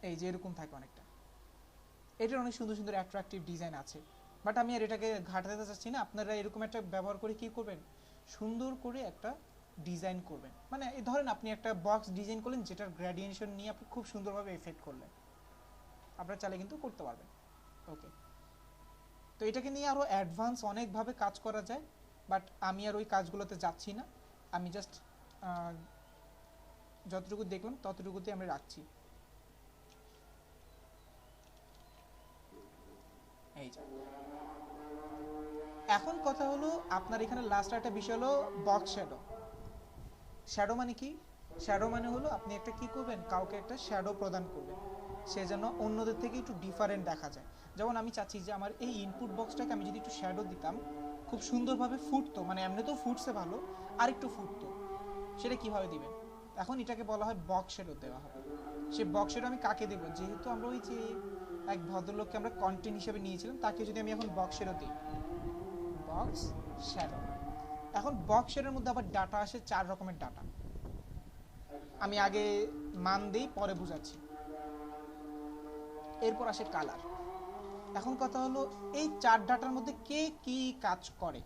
এই যে এরকম থাকে অনেকটা। এটার অনেক সুন্দর সুন্দর অ্যাট্রাকটিভ ডিজাইন আছে, বাট আমি আর এটাকে ঘাটাতে চাচ্ছি না। আপনারা এরকম একটা ব্যবহার করে কি করবেন, সুন্দর করে একটা ডিজাইন করবেন। মানে এই ধরেন আপনি একটা বক্স ডিজাইন করলেন যেটার গ্রেডিয়েশন নিয়ে আপনি খুব সুন্দরভাবে এফেক্ট করলেন, আপনারা চাইলে কিন্তু করতে পারবেন। ওকে, তো এটাকে নিয়ে আরও অ্যাডভান্স অনেকভাবে কাজ করা যায়, বাট আমি আর ওই কাজগুলোতে যাচ্ছি না। আমি জাস্ট যতটুকু দেখলাম ততটুকুতে আমি রাখছি। এই যে এখন কথা হলো আপনার এখানে লাস্ট একটা বিষয় হলো বক্স শ্যাডো। শ্যাডো মানে কি? শ্যাডো মানে হলো আপনি একটা কি করবেন, কাউকে একটা শ্যাডো প্রদান করবেন, সে যেন অন্যদের থেকে একটু ডিফারেন্ট দেখা যায়। যেমন আমি চাচ্ছি যে আমার এই ইনপুট বক্সটাকে আমি যদি একটু শ্যাডো দিতাম, খুব সুন্দরভাবে ফুটতো, মানে এমনিতেও ফুটছে ভালো, আর একটু ফুটতো। সেটা কিভাবে দিবেন? এখন এটাকে বলা হয় বক্স শ্যাডো দেওয়া হবে। সে বক্স শ্যাডো আমি কাকে দেবো? যেহেতু আমরা ওই যে এক ভদ্রলোককে আমরা কন্টেন্ট হিসেবে নিয়েছিলাম, তাকে যদি আমি এখন বক্স শ্যাডো দিই, বক্স শ্যাডো। এখন বক্স শ্যাডোর মধ্যে আবার ডাটা আসে 4 রকমের ডাটা। আমি আগে মান দিই, পরে বুঝাচ্ছি। এরপর আসে কালার। এখন কথা হলো এই 4 ডাটার মধ্যে কে কি কাজ করে।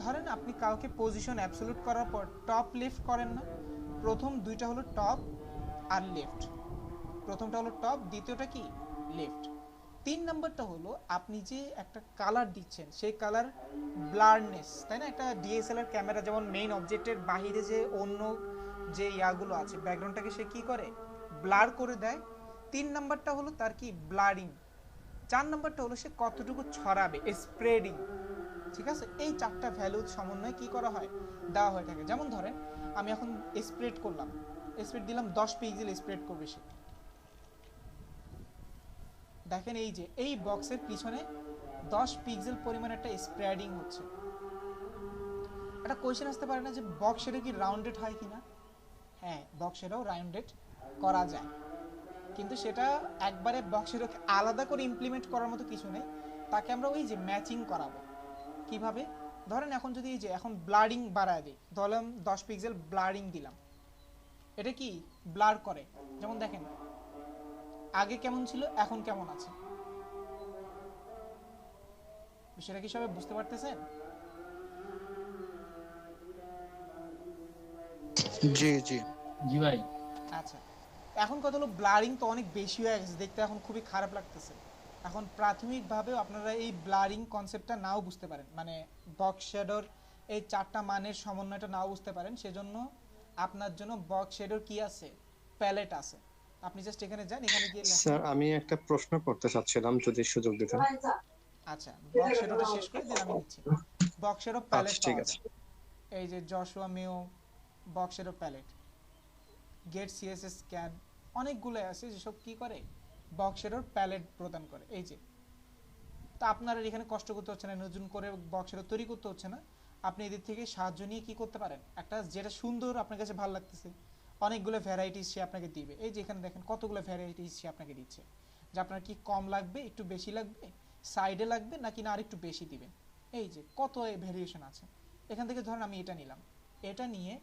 ধরেন আপনি কাউকে পজিশন অ্যাবসলিউট করার পর টপ লেফট করেন না? প্রথম দুইটা হলো টপ আর লেফট। প্রথমটা হলো টপ, দ্বিতীয়টা কি লেফট। 3 নাম্বারটা হলো আপনি যে একটা কালার দিচ্ছেন, সেই কালার ব্লারনেস, তাই না? একটা ডিএসএলআর ক্যামেরা যেমন মেইন অবজেক্টের বাহিরে যে অন্য যে ইয়াগুলো আছে, ব্যাকগ্রাউন্ডটাকে সে কি করে, ব্লার করে দেয়। 3 নাম্বারটা হলো তার কি ব্লারিং। 4 নাম্বারটা হলো সে কতটুকু ছড়াবে, স্প্রেডিং। ঠিক আছে, এই 4টা ভ্যালুর সমন্বয়ে কি করা হয়, দেওয়া হয়ে থাকে। যেমন ধরেন আমি এখন স্প্রেড করলাম, স্প্রেড দিলাম 10 পিক্সেল স্প্রেড করবে সে। দেখেন এই যে এই বক্সের পিছনে 10 পিক্সেল পরিমাণ একটা স্প্রেডিং হচ্ছে। একটা কোয়েশ্চেন আসতে পারে না যে বক্স শ্যাডো কি রাউন্ডেড হয় কিনা? হ্যাঁ, বক্স শ্যাডো রাউন্ডেড করা যায়, কিন্তু সেটা একবারে বক্স শ্যাডোকে আলাদা করে ইমপ্লিমেন্ট করার মতো কিছু নেই। তাকে আমরা ওই যে ম্যাচিং করাবো। কিভাবে? ধরেন এখন যদি এই যে এখন ব্লারিং বাড়ায় দিই, ধরলাম 10 পিক্সেল ব্লারিং দিলাম, এটা কি ব্লার করে। যেমন দেখেন আগে কেমন ছিল, এখন কেমন আছে। বিষয়টা কি সবাই বুঝতে পারতেছেন? জি জি। জি ভাই। আচ্ছা, এখন কথা হলো ব্লারিং তো অনেক বেশি হয়ে গেছে, দেখতে এখন খুবই খারাপ লাগতেছে। এখন প্রাথমিকভাবেও আপনারা এই ব্লারিং কনসেপ্টটা নাও বুঝতে পারেন, মানে বক্স শ্যাডোর এই 4টা মানের সমন্বয়টা নাও বুঝতে পারেন। সেজন্য আপনার জন্য বক্স শ্যাডোর কি আছে, প্যালেট আছে। আপনি জাস্ট এখানে যান, এখানে গিয়ে স্যার আমি একটা প্রশ্ন করতে চাচ্ছিলাম যদি সুযোগ দিতেন। আচ্ছা, বক্স শ্যাডোটা শেষ করে দেন, আমি নিচ্ছি। বক্স শ্যাডো প্যালেট আচ্ছা ঠিক পাওয়া আছে। যায়। এই যে জশুয়া মেও box shadow palette, get CSS scan, অনেকগুলো আছে যেসব কি করে বক্স শ্যাডোর প্যালেট প্রদান করে। এই যে, তা আপনার এখানে কষ্ট করতে হচ্ছে না, নতুন করে বক্স শ্যাডো তৈরি করতে হচ্ছে না। আপনি এদের থেকে সাহায্য নিয়ে কি করতে পারেন, একটা যেটা সুন্দর আপনার কাছে ভালো লাগতেছে, অনেকগুলো ভ্যারাইটিস সে আপনাকে দিবে। এই যে এখানে দেখেন কতগুলো ভ্যারাইটিস সে আপনাকে দিচ্ছে, যে আপনার কি কম লাগবে, একটু বেশি লাগবে, সাইডে লাগবে নাকি না আরেকটু বেশি দিবেন। এই যে কত ভ্যারিয়েশন আছে। এখান থেকে ধরেন আমি এটা নিলাম, এটা নিয়ে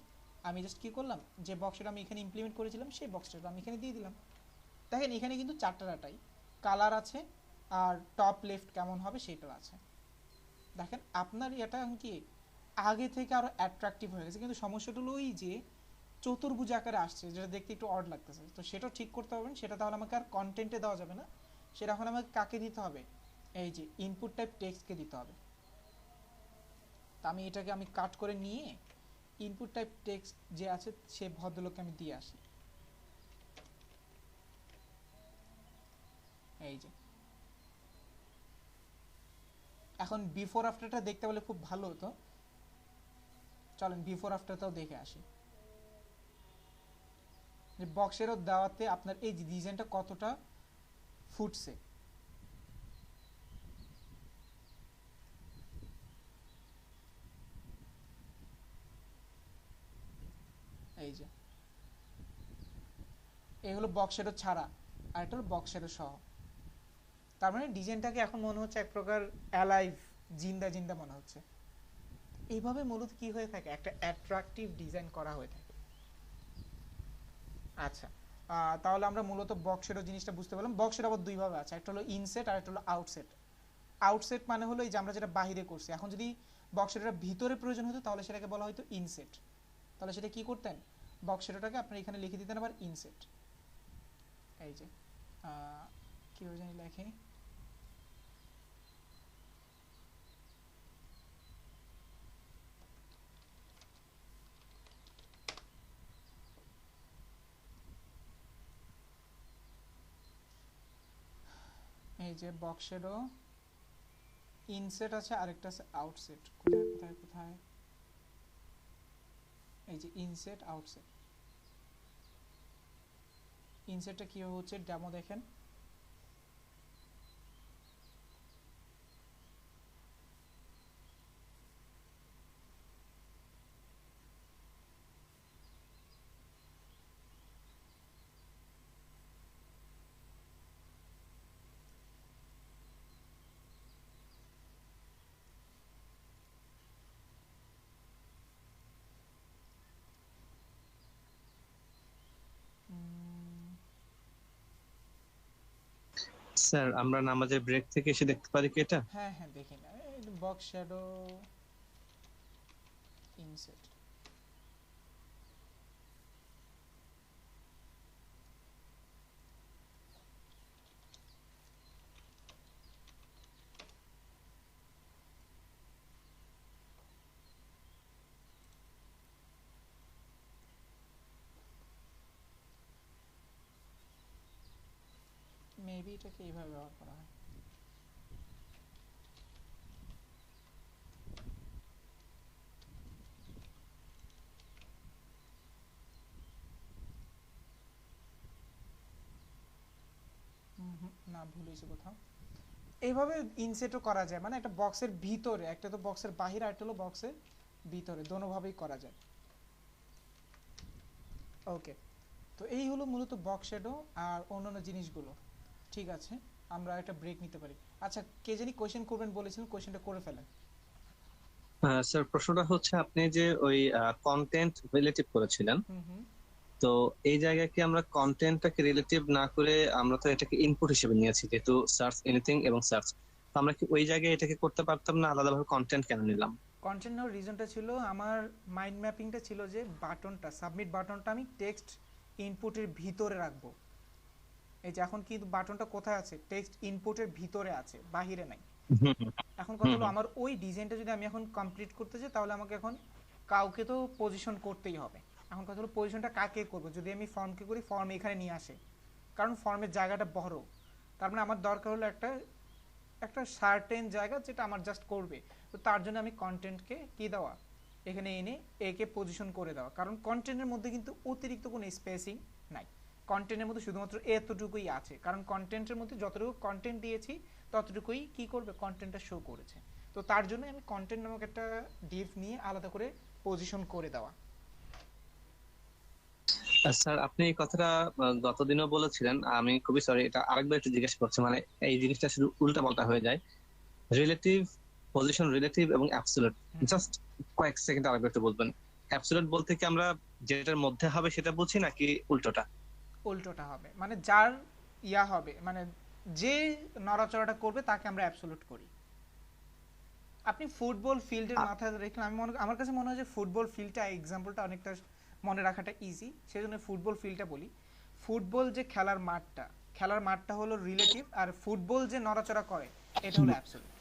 আমি জাস্ট কি করলাম, যে বক্সটা আমি এখানে ইমপ্লিমেন্ট করেছিলাম সেই বক্সটা আমি এখানে দিয়ে দিলাম। দেখেন এখানে কিন্তু চারটা ডাটাই কালার আছে আর টপ লেফট কেমন হবে সেটা আছে। দেখেন আপনার এটা কি আগে থেকে আরো অ্যাট্রাকটিভ হয়ে গেছে, কিন্তু সমস্যাটা হলো ওই যে চতুর্ভুজ আকারে আসছে, যেটা দেখতে একটু অড লাগতেছে। তো সেটা ঠিক করতে হবে, সেটা তাহলে আমাকে আর কন্টেন্টে দেওয়া যাবে না, সেটা এখন আমাকে কাকে দিতে হবে, এই যে ইনপুট টাইপ টেক্সটকে দিতে হবে। তা আমি এটাকে আমি কাট করে নিয়ে ইনপুট টাইপ টেক্সট যে আছে সে ভদ্রলোককে আমি দিয়ে আসি। এই যে এখন বিফোর আফটারটা দেখতে বলে খুব ভালো হতো, চলেন বিফোর আফটারটাও দেখে আসি যে বক্সেরও দেওয়াতে আপনার এই ডিজাইনটা কতটা ফুটছে। এই যে এই হলো বক্সেরও ছাড়া আর এটা হলো বক্সেরও সহ। তার মানে ডিজাইনটাকে এখন মনে হচ্ছে এক প্রকার অ্যালাইভ, জিন্দা জিন্দা মনে হচ্ছে। এইভাবে মূলত কি হয়ে থাকে, একটা অ্যাট্রাকটিভ ডিজাইন করা হয়ে থাকে। আচ্ছা তাহলে আমরা মূলত বক্সেরও জিনিসটা বুঝতে পারলাম। বক্সের আবার দুই ভাবে আছে, একটা হলো ইনসেট আর একটা হলো আউটসেট। আউটসেট মানে হলো এই যে আমরা যেটা বাহিরে করছি, এখন যদি বক্সের ভিতরে প্রয়োজন হতো তাহলে সেটাকে বলা হতো ইনসেট। তাহলে সেটা কি করতেন, বক্সেরটাকে আপনি এখানে লিখে দিতেন আবার ইনসেট। এই যে কিভাবে জানি লেখে, এই যে বক্সেরও ইনসেট আছে আরেকটা আছে আউটসেট। কোথায় কোথায় কোথায়, এই যে ইনসেট আউটসেট। ইনসেটটা কিভাবে হচ্ছে ডেমো দেখেন। স্যার আমরা নামাজের ব্রেক থেকে এসে দেখতে পারি কি এটা? হ্যাঁ হ্যাঁ দেখি না, বক্স শ্যাডো ইনসেট। মেবি এটাকে এইভাবে ব্যবহার করা হয়। না ভুল হয়েছে কোথাও। এইভাবে ইনসেটও করা যায়, মানে একটা বক্সের ভিতরে, একটা তো বক্সের বাহিরে আর একটা হলো বক্সের ভিতরে, দোনোভাবেই করা যায়। ওকে, তো এই হলো মূলত বক্স শ্যাডো আর অন্যান্য জিনিসগুলো। ঠিক আছে, আমরা একটা ব্রেক নিতে পারি। আচ্ছা কে জানি কোশ্চেন করবেন বলেছিলেন, কোশ্চেনটা করে ফেলেন। স্যার প্রশ্নটা হচ্ছে আপনি যে ওই কন্টেন্ট রিলেটিভ করেছিলেন, তো এই জায়গায় কি আমরা কন্টেন্টটাকে রিলেটিভ না করে আমরা তো এটাকে ইনপুট হিসেবে নিয়েছি, যেহেতু সার্চ এনিথিং এবং সার্চ, তো আমরা কি ওই জায়গায় এটাকে করতে পারতাম না, আলাদাভাবে কন্টেন্ট কেন নিলাম? কন্টেন্ট নেওয়ার রিজনটা ছিল আমার মাইন্ড ম্যাপিংটা ছিল যে বাটনটা, সাবমিট বাটনটা আমি টেক্সট ইনপুটের ভিতরে রাখবো। এই যে এখন কিন্তু বাটনটা কোথায় আছে, টেক্সট ইনপুটের ভিতরে আছে, বাহিরে নাই। এখন কথা হলো আমার ওই ডিজাইনটা যদি আমি এখন কমপ্লিট করতে চাই তাহলে আমাকে এখন কাউকে তো পজিশন করতেই হবে। এখন কথা হলো পজিশনটা কাকে করব, যদি আমি ফর্মকে করি ফর্ম এখানে নিয়ে আসে, কারণ ফর্মের জায়গাটা বড়। তার মানে আমার দরকার হলো একটা সার্টেন জায়গা যেটা আমার জাস্ট করবে। তো তার জন্য আমি কন্টেন্টকে কি দেওয়া, এখানে এনে একে পজিশন করে দেওয়া, কারণ কন্টেন্টের মধ্যে কিন্তু অতিরিক্ত কোনো স্পেসিং নাই। কন্টেন্টের মধ্যে শুধুমাত্র এতটুকুই আছে, কারণ কন্টেন্টের মধ্যে যতটুকু কন্টেন্ট দিয়েছি ততটুকুই কি করবে, কন্টেন্টটা শো করেছে। তো তার জন্য আমি কন্টেন্ট নামক একটা ডিভ নিয়ে আলাদা করে পজিশন করে দেওয়া। স্যার আপনি এই কথাটা গতদিনও বলেছিলেন, আমি খুবই সরি, এটা আরেকবার একটু জিজ্ঞেস করছি, মানে এই জিনিসটা শুধু উল্টা পাল্টা হয়ে যায়। রিলেটিভ, পজিশন রিলেটিভ এবং অ্যাবসলিউট, জাস্ট কয়েক সেকেন্ড আরেকবার একটু বলবেন। অ্যাবসলিউট বলতে কি আমরা যেটার মধ্যে হবে সেটা বুঝি নাকি উল্টোটা? উল্টোটা হবে, মানে যার ইয়া হবে, মানে যে নড়াচড়াটা করবে তাকে আমরা অ্যাবসলিউট করি। আপনি ফুটবল ফিল্ডের মাথায় রেখে আমার কাছে মনে হয় যে ফুটবল ফিল্ডটা এক্সাম্পলটা অনেকটা মনে রাখাটা ইজি, সেজন্য ফুটবল ফিল্ডটা বলি। ফুটবল যে খেলার মাঠটা হলো রিলেটিভ, আর ফুটবল যে নড়াচড়া করে এটা হলো অ্যাবসলিউট।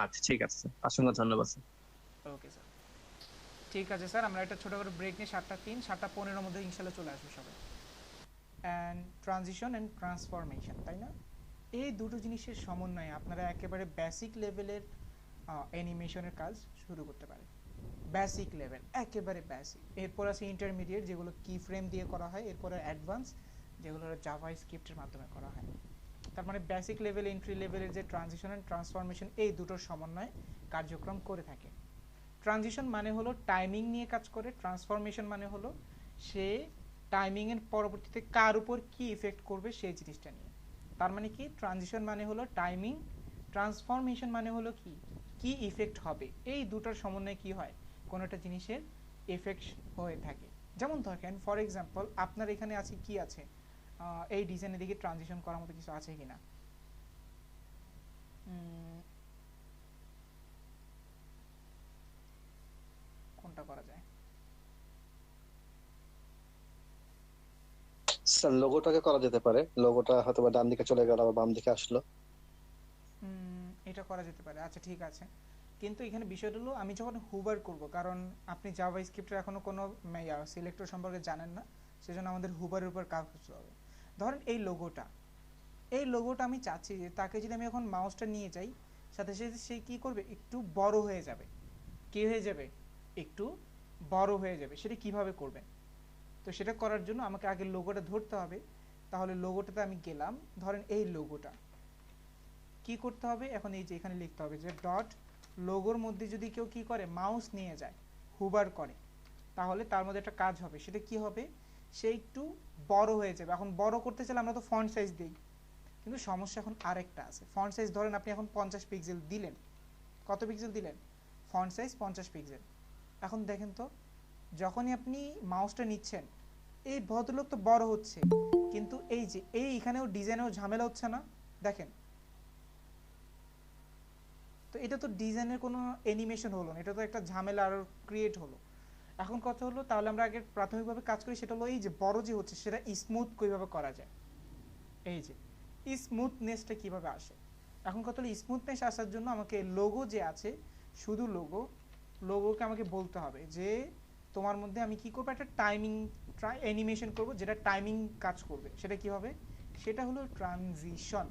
আচ্ছা ঠিক আছে স্যার, অসংখ্য ধন্যবাদ স্যার। ওকে স্যার, ঠিক আছে স্যার, আমরা একটা ছোট করে ব্রেক নিয়ে 7:03 7:15 মধ্যে ইনশাল্লাহ চলে আসবো সবাই। অ্যান্ড ট্রানজিশন অ্যান্ড ট্রান্সফরমেশন, তাই না? এই দুটো জিনিসের সমন্বয়ে আপনারা একেবারে বেসিক লেভেলের অ্যানিমেশনের কাজ শুরু করতে পারেন। বেসিক লেভেল, একেবারে বেসিক। এরপর আছে ইন্টারমিডিয়েট, যেগুলো কি ফ্রেম দিয়ে করা হয়। এরপরে অ্যাডভান্স, যেগুলো জাভা স্ক্রিপ্টের মাধ্যমে করা হয়। তার মানে বেসিক লেভেল, এন্ট্রি লেভেলের যে ট্রানজিশন অ্যান্ড ট্রান্সফরমেশন, এই দুটোর সমন্বয়ে কার্যক্রম করে থাকে। ট্রানজিশন মানে হলো টাইমিং নিয়ে কাজ করে, ট্রান্সফরমেশন মানে হলো সে টাইমিং এর পরবর্তীতে কার উপর কি ইফেক্ট করবে সেই জিনিসটা নিয়ে। তার মানে কি, ট্রানজিশন মানে হলো টাইমিং, ট্রান্সফরমেশন মানে হলো কি কি ইফেক্ট হবে। এই দুটোর সমন্বয়ে কি হয়, কোনো একটা জিনিসের এফেক্ট হয়ে থাকে। যেমন দেখেন ফর এক্সাম্পল, আপনার এখানে আছে কি আছে, এই ডিজাইনের দিকে ট্রানজিশন করার মতো কিছু আছে কিনা। কোনটা করা যায়? স্যার লোগোটাকে করা যেতে পারে, লোগোটা হয়তো বা ডান দিকে চলে গেল আবার বাম দিকে আসলো। এটা করা যেতে পারে, আচ্ছা ঠিক আছে। কিন্তু এখানে বিষয়টা হলো আমি যখন হুবার করব, কারণ আপনি জাভা স্ক্রিপ্টের এখনো কোনো সিলেক্টর সম্পর্কে জানেন না, সেজন্য আমাদের হুবারের উপর কাজ করতে হবে। ধরেন এই লোগোটা আমি চাচ্ছি যে তাকে যদি আমি এখন মাউসটা নিয়ে যাই, সাথে সাথে সে কি করবে, একটু বড় হয়ে যাবে। কি হয়ে যাবে? একটু বড় হয়ে যাবে। সেটা কিভাবে করবেন? তো সেটা করার জন্য আমাকে আগে লোগোটা ধরতে হবে। তাহলে লোগোটাতে আমি গেলাম, ধরেন এই লোগোটা কি করতে হবে, এখন এই যে এখানে লিখতে হবে যে ডট লোগোর মধ্যে যদি কেউ কি করে, মাউস নিয়ে যায়, হুবার করে, তাহলে তার মধ্যে একটা কাজ হবে। সেটা কি হবে, সে একটু বড় হয়ে যাবে। এখন বড় করতে চাইলে আমরা তো ফন্ট সাইজ দিই, কিন্তু সমস্যা এখন আরেকটা আছে। ফন্ট সাইজ ধরেন আপনি এখন 50 পিক্সেল দিলেন, কত পিক্সেল দিলেন, ফন্ট সাইজ 50 পিক্সেল। এখন দেখেন তো, যখনই আপনি মাউসটা নিচ্ছেন, এই ভদ্রলোক তো বড় হচ্ছে, কিন্তু এই যে এইখানেও ডিজাইনেও ঝামেলা হচ্ছে না, দেখেন তো। এটা তো ডিজাইনের কোনো অ্যানিমেশন হলো না, এটা তো একটা ঝামেলা আর ক্রিয়েট হলো। এখন কথা হলো, তাহলে আমরা আগে প্রাথমিকভাবে কাজ করি, সেটা হলো এই যে বড় যে হচ্ছে সেটা স্মুথ কিভাবে করা যায়। এই যে স্মুথনেসটা কিভাবে আসে। এখন কথা হলো, স্মুথনেস আসার জন্য আমাকে লোগো যে আছে, শুধু লোগোকে আমাকে বলতে হবে যে তোমার মধ্যে আমি কি করবো, একটা টাইমিং অ্যানিমেশন করব, যেটা টাইমিং কাজ করবে। সেটা কি হবে, সেটা হলো ট্রানজিশন।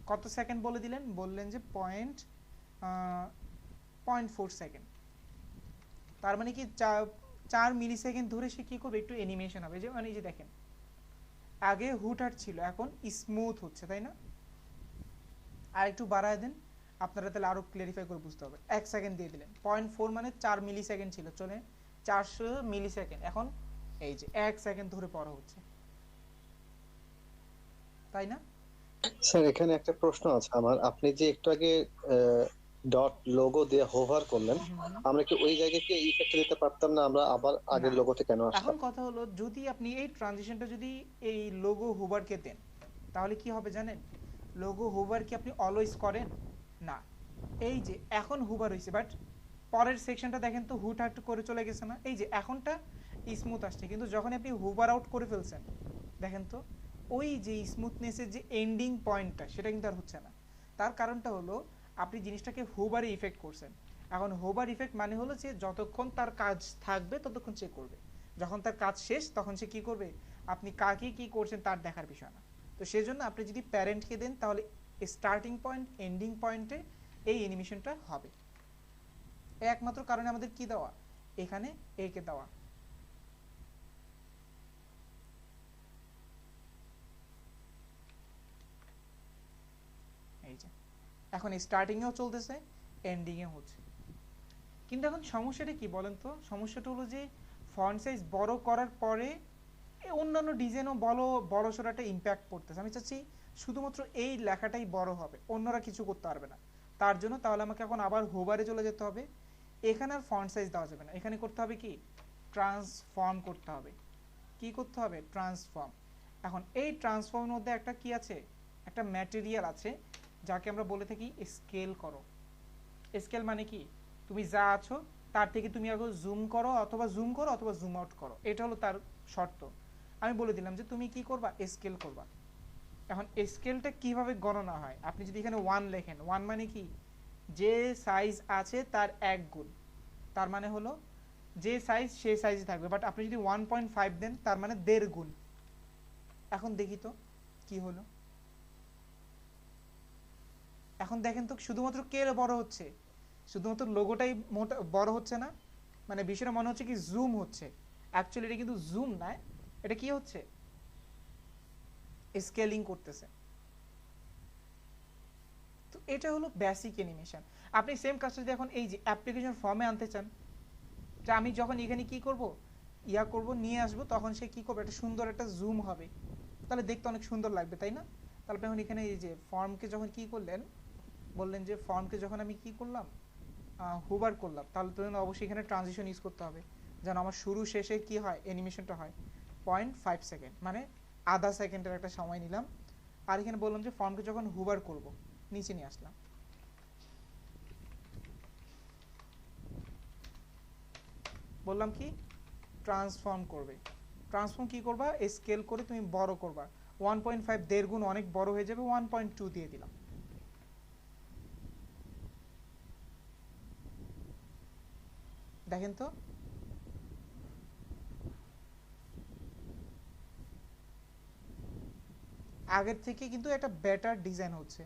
কত সেকেন্ড বলে দিলেন, বললেন যে 0.4 সেকেন্ড। তার মানে কি 4 মিলি সেকেন্ড ধরে সে কি করবে, একটু অ্যানিমেশন হবে। যে মানে এই যে দেখেন, আগে হুটহাট ছিল, এখন স্মুথ হচ্ছে, তাই না? আর একটু বাড়ায় দেন, আপনারা তাহলে আরো ক্লিয়ারিফাই করে বুঝতে হবে। 1 সেকেন্ড দিয়ে দিলেন, 0.4 মানে 4 মিলি সেকেন্ড ছিল, চলে 400 মিলি সেকেন্ড। এখন এই যে 1 সেকেন্ড ধরে বড় হচ্ছে, তাই না? স্যার এখানে একটা প্রশ্ন আছে আমার, আপনি যে একটু আগে ডট লোগো দিয়ে হোভার করলেন, আমরা কি ওই জায়গায় কি ইফেক্ট দিতে পারতাম না? আমরা আবার আগের না। লোগোতে কেন এখন আসলাম? কথা হলো, যদি আপনি এই ট্রানজিশনটা যদি এই লোগো হুবারকে দেন, তাহলে কি হবে জানেন, লোগো হুবার কি আপনি অলওয়েজ করেন না। এই যে এখন হুবার হয়েছে, বাট পরের সেকশনটা দেখেন তো হুটহাট করে চলে গেছে না। এই যে এখনটা স্মুথ আসছে, কিন্তু যখন আপনি হুবার আউট করে ফেলছেন, দেখেন তো ওই যে স্মুথনেসের যে এন্ডিং পয়েন্টটা, সেটা কিন্তু আর হচ্ছে না। তার কারণটা হলো, আপনি জিনিসটাকে হুবারে ইফেক্ট করছেন। এখন হোভার ইফেক্ট মানে হলো যে যতক্ষণ তার কাজ থাকবে ততক্ষণ সে করবে, যখন তার কাজ শেষ তখন সে কি করবে, আপনি কাকে কি করছেন তার দেখার বিষয় না। তো সেজন্য আপনি যদি প্যারেন্টকে দেন, তাহলে স্টার্টিং পয়েন্ট এন্ডিং পয়েন্টে এই অ্যানিমেশনটা হবে। একমাত্র কারণে আমাদের কি দেওয়া, এখানে একে দেওয়া। এই যে এখন স্টার্টিং এও চলতেছে, এন্ডিং এ হচ্ছে। কিন্তু এখন সমস্যাটা কি বলেন তো, সমস্যাটা হলো যে ফন্ট সাইজ বড় করার পরে অন্যান্য ডিজাইনও বড় সড় একটা ইম্প্যাক্ট পড়তেছে। আমি চাচ্ছি শুধুমাত্র এই লেখাটাই বড় হবে, অন্যরা কিছু করতে পারবে না। তার জন্য তাহলে আমাকে এখন আবার হোভারে চলে যেতে হবে। এখানে আর ফন্ট সাইজ দেওয়া যাবে না, এখানে করতে হবে কি, ট্রান্সফর্ম করতে হবে। কি করতে হবে, ট্রান্সফর্ম। এখন এই ট্রান্সফর্মের মধ্যে একটা কি আছে, একটা ম্যাটেরিয়াল আছে যাকে আমরা বলে থাকি স্কেল করো। স্কেল মানে কি, তুমি যা আছো তার থেকে তুমি আগে জুম করো অথবা জুম আউট করো, এটা হলো তার শর্ত। আমি বলে দিলাম যে তুমি কি করবা, স্কেল করবা। এখন স্কেলটা কিভাবে গণনা হয়, আপনি যদি এখানে 1 লেখেন, 1 মানে কি, যে সাইজ আছে তার 1 গুণ, তার মানে হলো যে সাইজ সেই সাইজে থাকবে। বাট আপনি যদি 1.5 দেন তার মানে 1.5 গুণ। এখন দেখি তো কি হলো, এখন দেখেন তো শুধুমাত্র কে বড় হচ্ছে, শুধুমাত্র লোগোটাই বড় হচ্ছে না, মানে বিষয়টা মনে হচ্ছে কি জুম হচ্ছে, অ্যাকচুয়ালি এটা কিন্তু জুম না, এটা কি হচ্ছে, স্কেলিং করতেছে। তো এটা হলো বেসিক অ্যানিমেশন। আপনি সেম কাজটা যদি এখন এই যে অ্যাপ্লিকেশন ফর্মে আনতে চান, যে আমি যখন এখানে কি করব, নিয়ে আসবো, তখন সে কি করবে, একটা সুন্দর একটা জুম হবে, তাহলে দেখতে অনেক সুন্দর লাগবে, তাই না? তাহলে এখন এখানে এই যে ফর্মকে যখন কি করলেন, বললেন যে ফর্মকে যখন আমি কি করলাম, হুবার করলাম, তাহলে তো অবশ্যই এখানে ট্রানজিশন ইউজ করতে হবে, যেন আমার শুরু শেষে কি হয়, অ্যানিমেশনটা হয় 0.5 সেকেন্ড, মানে আধা সেকেন্ডের একটা সময় নিলাম। আর এখানে বললাম যে ফর্মকে যখন হুবার করব, নিচে নিয়ে আসলাম, বললাম কি ট্রান্সফর্ম করবে। ট্রান্সফর্ম কি করবা, স্কেল করে তুমি বড় করবা, 1.5 1.5 গুণ অনেক বড় হয়ে যাবে, 1.2 দিয়ে দিলাম। দেখেন তো আগের থেকে কিন্তু একটা বেটার ডিজাইন হচ্ছে।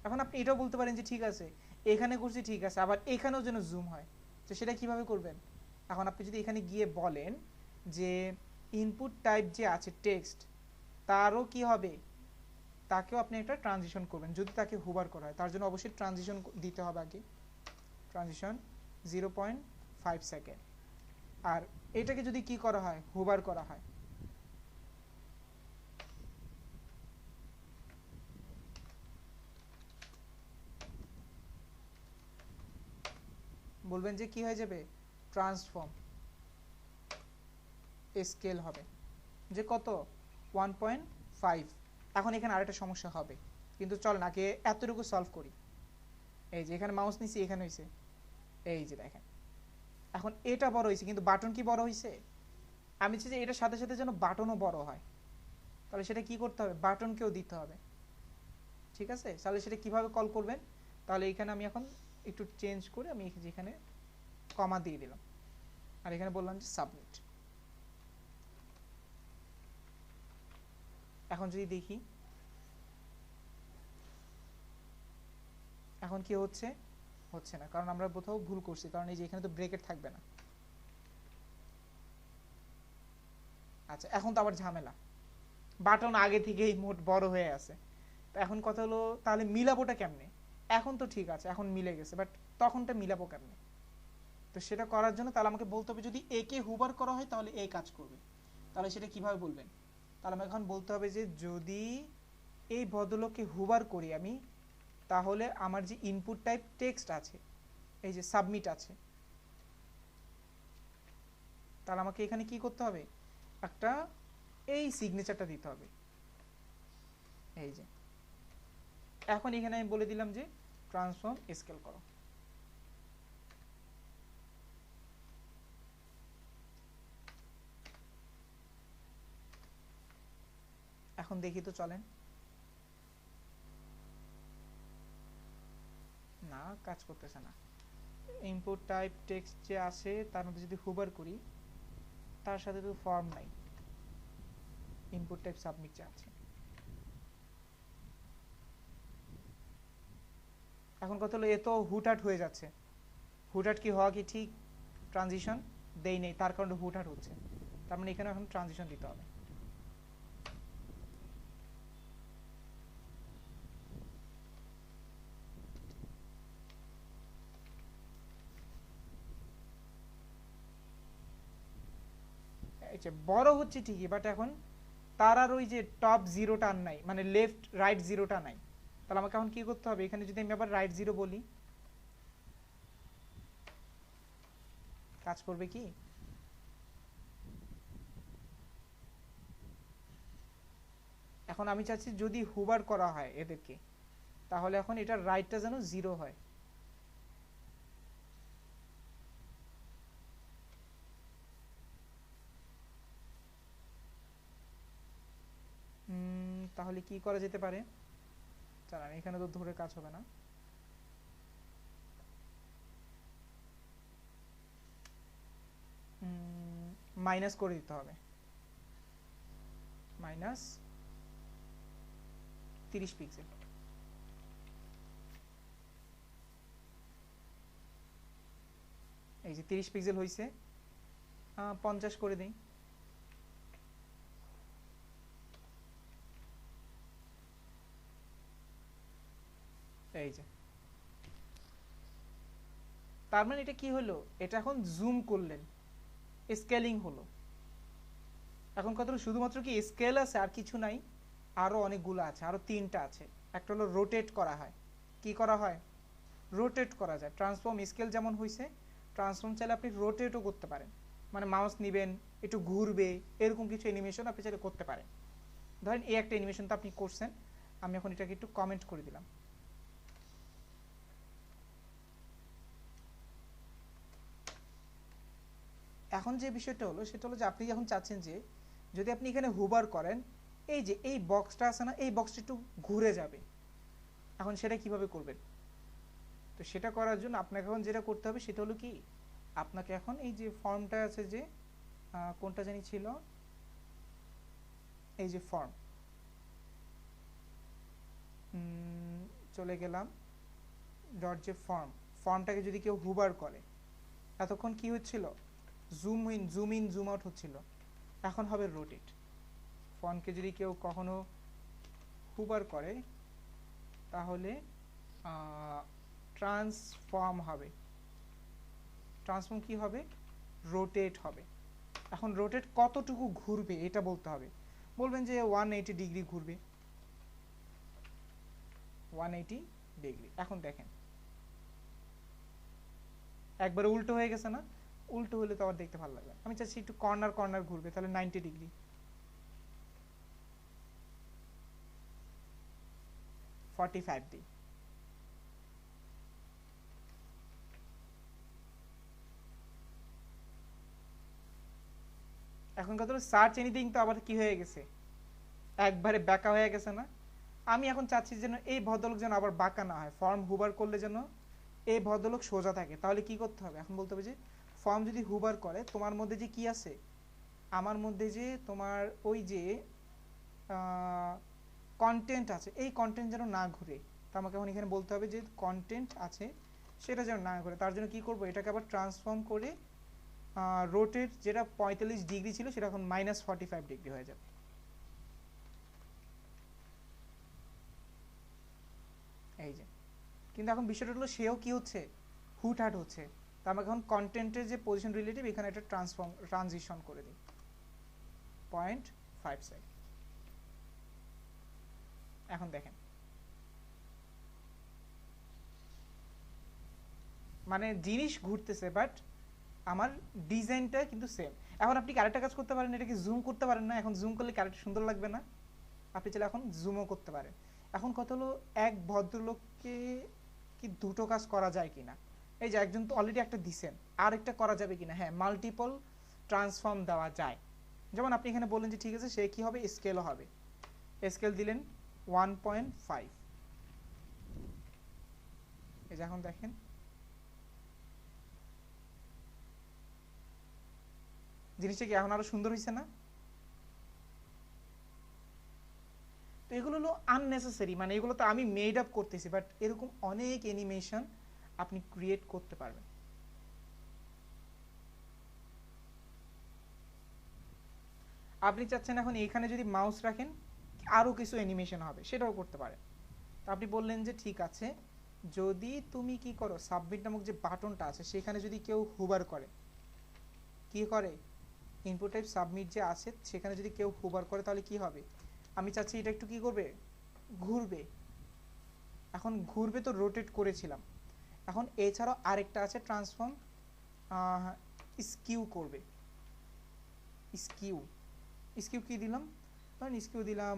এখন আপনি এটাও বলতে পারেন যে ঠিক আছে এখানে করছি ঠিক আছে, আবার এখানেও যেন জুম হয়, তো সেটা কিভাবে করবেন? এখন আপনি যদি এখানে গিয়ে বলেন যে ইনপুট টাইপ যে আছে টেক্সট, তারও কি হবে, তাকেও আপনি একটা ট্রানজিশন করবেন, যদি তাকে হুবার করা হয় তার জন্য অবশ্যই ট্রানজিশন দিতে হবে আগে, ট্রানজিশন 0.5 সেকেন্ড। আর এটাকে যদি কি করা হয়, হুবার করা হয়, বলবেন যে কি হয়ে যাবে, ট্রান্সফর্ম স্কেল হবে, যে কত 1.5। এখন এখানে আরেকটা সমস্যা হবে, কিন্তু চল না আগে এতটুকু সলভ করি। এই যে এখানে মাউস নিছি, এখানে হয়েছে, এই যে দেখেন এখন এটা বড় হয়েছে, কিন্তু বাটন কি বড় হয়েছে? আমি চাই যে এটার সাথে সাথে যেন বাটনও বড় হয়, তাহলে সেটা কি করতে হবে, বাটনকেও দিতে হবে। ঠিক আছে, তাহলে সেটা কিভাবে কল করবেন, তাহলে এখানে আমি এখন একটু চেঞ্জ করে আমি এখানে কমা দিয়ে দিলাম, আর এখানে বললাম যে সাবমিট। এখন যদি দেখি এখন কি হচ্ছে, হচ্ছে না, কারণ আমরা কোথাও ভুল করছি, কারণ এই যে এখানে তো ব্রেকেট থাকবে না। আচ্ছা এখন তো আবার ঝামেলা, বাটন আগে থেকেই মোট বড় হয়ে আছে, তো এখন কথা হলো তাহলে মিলাবোটা কেমনে? এখন তো ঠিক আছে, এখন মিলে গেছে, বাট তখনটা মিলাবো কেমনে? তো সেটা করার জন্য তাহলে আমাকে বলতে হবে যদি এ কে হুবার করা হয় তাহলে এ কাজ করবে, তাহলে সেটা কিভাবে বলবেন? তাহলে আমাকে এখন বলতে হবে যে যদি এই ভদ্রলোককে হুবার করি আমি, তাহলে আমার যে ইনপুট টাইপ টেক্সট আছে, এই যে সাবমিট আছে, তাহলে আমাকে এখানে কি করতে হবে, একটা এই সিগনেচারটা দিতে হবে। এই যে এখন এখানে আমি বলে দিলাম যে ট্রান্সফর্ম স্কেল করো। এখন দেখি তো চলেন, না কাজ করতেছে না। ইনপুট টাইপ টেক্সট যে আছে তার মধ্যে যদি হুবার করি, তার সাথে তো ফর্ম নাই, ইনপুট টাইপ সাবমিট যে আছে। এখন কথা হলো এ তো হুটহাট হয়ে যাচ্ছে, হুটহাট কি হওয়া কি ঠিক? ট্রানজিশন দেই নেই, তার কারণে হুটহাট হচ্ছে, তার মানে এখানে এখন ট্রানজিশন দিতে হবে। বড় হচ্ছে ঠিকই, বাট এখন তার আর ওই যে টপ জিরোটা আর নাই, মানে লেফট রাইট জিরোটা নাই, তাহলে আমাকে এখন কি করতে হবে, এখানে যদি আমি আবার রাইট জিরো বলি কাজ করবে কি? এখন আমি চাচ্ছি যদি হুবার করা হয় এদেরকে, তাহলে এখন এটার রাইটটা যেন 0 হয়। তাহলে কি করা যেতে পারে, জানেন এখানে তো ধরে কাজ হবে না। মাইনাস করে দিতে হবে, মাইনাস 30 পিক্সেল। এই যে 30 পিক্সেল হয়েছে, 50 করে দেই। এই যে তার মানে এটা কি হলো, এটা এখন জুম করলেন, স্কেলিং হলো। এখন কত শুধুমাত্র কি স্কেল আছে আর কিছু নাই, আরো অনেকগুলো আছে, আরো 3টা আছে। একটা হলো রোটেট করা হয়, কি করা হয়, রোটেট করা যায়। ট্রান্সফর্ম স্কেল যেমন হয়েছে, ট্রান্সফর্ম চাইলে আপনি রোটেটও করতে পারেন, মানে মাউস নেবেন একটু ঘুরবে, এরকম কিছু অ্যানিমেশন আপনি চাইলে করতে পারেন। ধরেন এই একটা অ্যানিমেশন তো আপনি করছেন, আমি এখন এটাকে একটু কমেন্ট করে দিলাম। এখন যে বিষয়টা হলো সেটা হলো যে আপনি যখন চাচ্ছেন যে যদি আপনি এখানে হুবার করেন, এই যে এই বক্সটা আছে না, এই বক্সটা একটু ঘুরে যাবে। এখন সেটা কিভাবে করবেন, তো সেটা করার জন্য আপনাকে এখন যেটা করতে হবে সেটা হলো কি, আপনাকে এখন এই যে ফর্মটা আছে যে কোনটা জানি ছিল, এই যে ফর্ম, চলে গেলাম ডট যে ফর্মটাকে যদি কেউ হুবার করে, এতক্ষণ কি হচ্ছিল, জুম ইন জুম আউট হচ্ছিল, এখন হবে রোটেট। ফন্টকে যদি কেউ কখনো হুবার করে তাহলে ট্রান্সফর্ম হবে, ট্রান্সফর্ম কি হবে, রোটেট হবে। এখন রোটেট কতটুকু ঘুরবে এটা বলতে হবে, বলবেন যে 180 ডিগ্রি ঘুরবে, 180 ডিগ্রি। এখন দেখেন একবার উল্টো হয়ে গেছে না, উল্টো হলে তো আবার দেখতে ভালো লাগবে। আমি চাচ্ছি একটু কর্নার কর্নার ঘুরবে, তাহলে 90 ডিগ্রি, 45 দিই। এখন কত সার্চ এনিথিং তো আবার কি হয়ে গেছে, একবারে বাঁকা হয়ে গেছে না। আমি এখন চাচ্ছি যেন এই ভদ্রলোক যেন আবার বাঁকা না হয়, ফর্ম হুবার করলে যেন এই ভদ্রলোক সোজা থাকে। তাহলে কি করতে হবে, এখন বলতে হবে যে ফর্ম যদি হুবার করে তোমার মধ্যে যে কি আছে, আমার মধ্যে যে তোমার ওই যে কন্টেন্ট আছে, এই কন্টেন্ট যেন না ঘুরে। তো আমাকে এখন এখানে বলতে হবে যে কন্টেন্ট আছে সেটা যেন না ঘুরে। তার জন্য কি করব, এটাকে আবার ট্রান্সফর্ম করে রোটেট যেটা 45 ডিগ্রি ছিল সেটা এখন -45 ডিগ্রি হয়ে যাবে। এই যে কিন্তু এখন বিষয়টা হলো সেও কি হচ্ছে, হুটহাট হচ্ছে। তো আমাকে এখন কন্টেন্টের যে পজিশন রিলেটিভ এখানে একটা ট্রানজিশন করে দিই 0.5 সেকেন্ড। এখন দেখেন মানে জিনিস ঘুরতেছে বাট আমার ডিজাইনটা কিন্তু সেম। এখন আপনি আরেকটা কাজ করতে পারেন, এটাকে জুম করতে পারেন না, এখন জুম করলে ক্যারেক্টার সুন্দর লাগবে না, আপনি চাইলে এখন জুমও করতে পারেন। এখন কথা হলো এক ভদ্রলোককে কি দুটো কাজ করা যায় কিনা, এই যে একজন তো অলরেডি একটা দিছেন, আরেকটা করা যাবে কিনা, হ্যাঁ মাল্টিপল ট্রান্সফর্ম দেওয়া যায়। যেমন আপনি এখানে বললেন যে ঠিক আছে সে কি হবে, স্কেলও হবে, স্কেল দিলেন 1.5। এই যে এখন দেখেন জিনিসটা কি এখন আরো সুন্দর হয়েছে না। তো এগুলো হলো আননেসেসারি, মানে এগুলো তো আমি মেড আপ করতেছি, বাট এরকম অনেক অ্যানিমেশন আপনি ক্রিয়েট করতে পারবেন। আপনি চাচ্ছেন এখন এখানে যদি মাউস রাখেন আরো কিছু অ্যানিমেশন হবে, সেটাও করতে পারেন। তো আপনি বললেন যে ঠিক আছে যদি তুমি কি করো, সাবমিট নামক যে বাটনটা আছে সেখানে যদি কেউ হুবার করে, কি করে ইনপুট টাইপ সাবমিট যে আছে সেখানে যদি কেউ হুবার করে তাহলে কি হবে, আমি চাচ্ছি এটা একটু কি করবে, ঘুরবে। এখন ঘুরবে তো রোটেট করেছিলাম, এখন এছাড়াও আরেকটা আছে ট্রান্সফর্ম, স্কিউ করবে। স্কিউ কি দিলাম, ধরেন স্কিউ দিলাম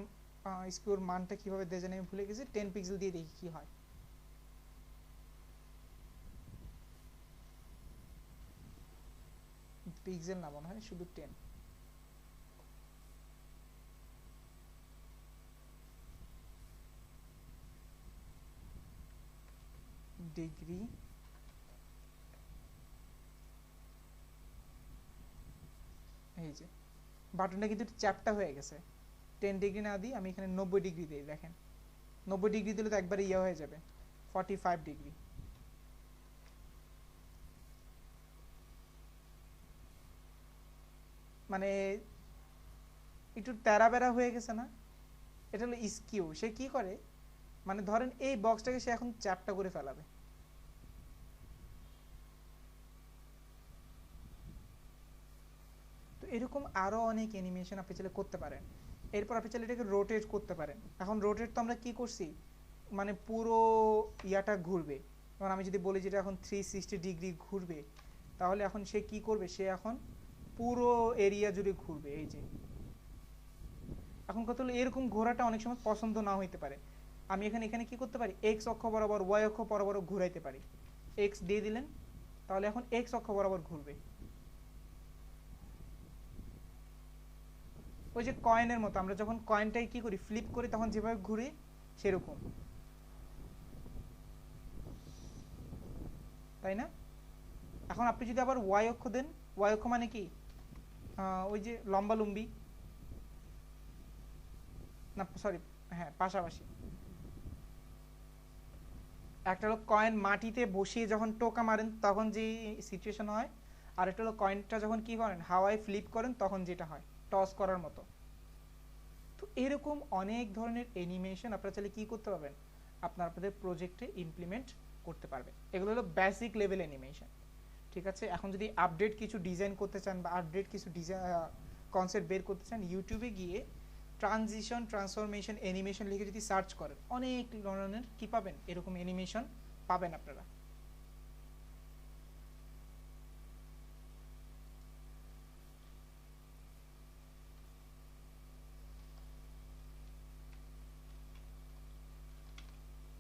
স্কিউর মানটা কিভাবে দেয়া যায় আমি ভুলে গেছি, 10 পিক্সেল দিয়ে দেখি কি হয়। পিক্সেল না মনে হয়, শুধু 10। ডিগ্রি এই যে বাটনটা কিন্তু চ্যাপটা হয়ে গেছে। 10 ডিগ্রি না দিই আমি এখানে 90 ডিগ্রি দিই, দেখেন 90 ডিগ্রি দিলে তো একবারে ইয়ে হয়ে যাবে, 45 ডিগ্রি। মানে একটু তেরা বেরা হয়ে গেছে না? এটা হলো স্কিউ। সে কি করে, মানে ধরেন এই বক্সটাকে সে এখন চ্যাপটা করে ফেলাবে। তো এরকম আরো অনেক অ্যানিমেশন আপনি চাইলে করতে পারেন। এরপর আপনি চাইলে এটাকে রোটেট করতে পারেন। এখন রোটেট তো আমরা কি করছি, মানে পুরো ইয়াটা ঘুরবে। এখন আমি যদি বলি যেটা এখন 360 ডিগ্রি ঘুরবে, তাহলে এখন সে কি করবে, সে এখন পুরো এরিয়া জুড়ে ঘুরবে। এই যে এখন কত হলো, এরকম ঘোরাটা অনেক সময় পছন্দ না হইতে পারে। আমি এখানে কি করতে পারি, এক্স অক্ষ বরাবর ওয়াই অক্ষ বরাবর ঘুরাইতে পারি। এক্স দিয়ে দিলেন, তাহলে এখন এক্স অক্ষ বরাবর ঘুরবে। ওই যে কয়েনের মতো, আমরা যখন কয়েনটাই কি করি, ফ্লিপ করি, তখন যেভাবে ঘুরি সেরকম, তাই না? এখন আপনি যদি আবার ওয়াই অক্ষ দেন, ওয়াই অক্ষ মানে কি, ওই যে লম্বা লম্বি না, সরি, হ্যাঁ পাশাপাশি। একটা হলো কয়েন মাটিতে বসিয়ে যখন টোকা মারেন তখন যে সিচুয়েশন হয়, আর একটা হলো কয়েনটা যখন কি করেন হাওয়ায় ফ্লিপ করেন তখন যেটা হয়, টস করার মতো। তো এরকম অনেক ধরনের অ্যানিমেশন আপনারা চাইলে কি করতে পারবেন, আপনাদের প্রজেক্টে ইমপ্লিমেন্ট করতে পারবেন। এগুলো হলো বেসিক লেভেল অ্যানিমেশন, ঠিক আছে? এখন যদি আপডেট কিছু ডিজাইন করতে চান বা আপডেট কিছু ডিজাইন কনসেপ্ট বের করতে চান, ইউটিউবে গিয়ে ট্রানজিশন, ট্রান্সফরমেশন, অ্যানিমেশন লিখে যদি সার্চ করেন, অনেক ধরনের কি পাবেন, এরকম অ্যানিমেশন পাবেন আপনারা।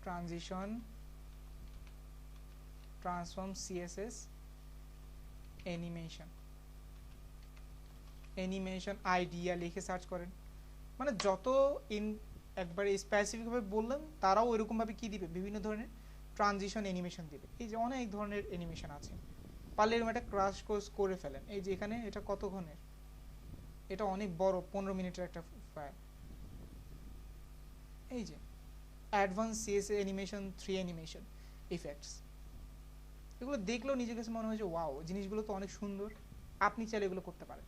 Transition, transform, CSS, animation, animation idea লিখে সার্চ করেন। মানে যত একবারে স্পেসিফিকভাবে বললেন, তারাও এরকমভাবে কি দিবে, বিভিন্ন ধরনের ট্রানজিশন অ্যানিমেশন দিবে। এই যে অনেক ধরনের অ্যানিমেশন আছে, পারলে এরকম একটা ক্রাশ কোর্স করে ফেলেন। এই যে এখানে এটা কতক্ষণের, এটা অনেক বড়, 15 মিনিটের একটা ফাইল। এই যে advance CSS animation, 3 animation effects, এগুলো দেখলেও নিজের কাছে মনে হয় যে ওয়াও, জিনিসগুলো তো অনেক সুন্দর। আপনি চাইলে এগুলো করতে পারেন।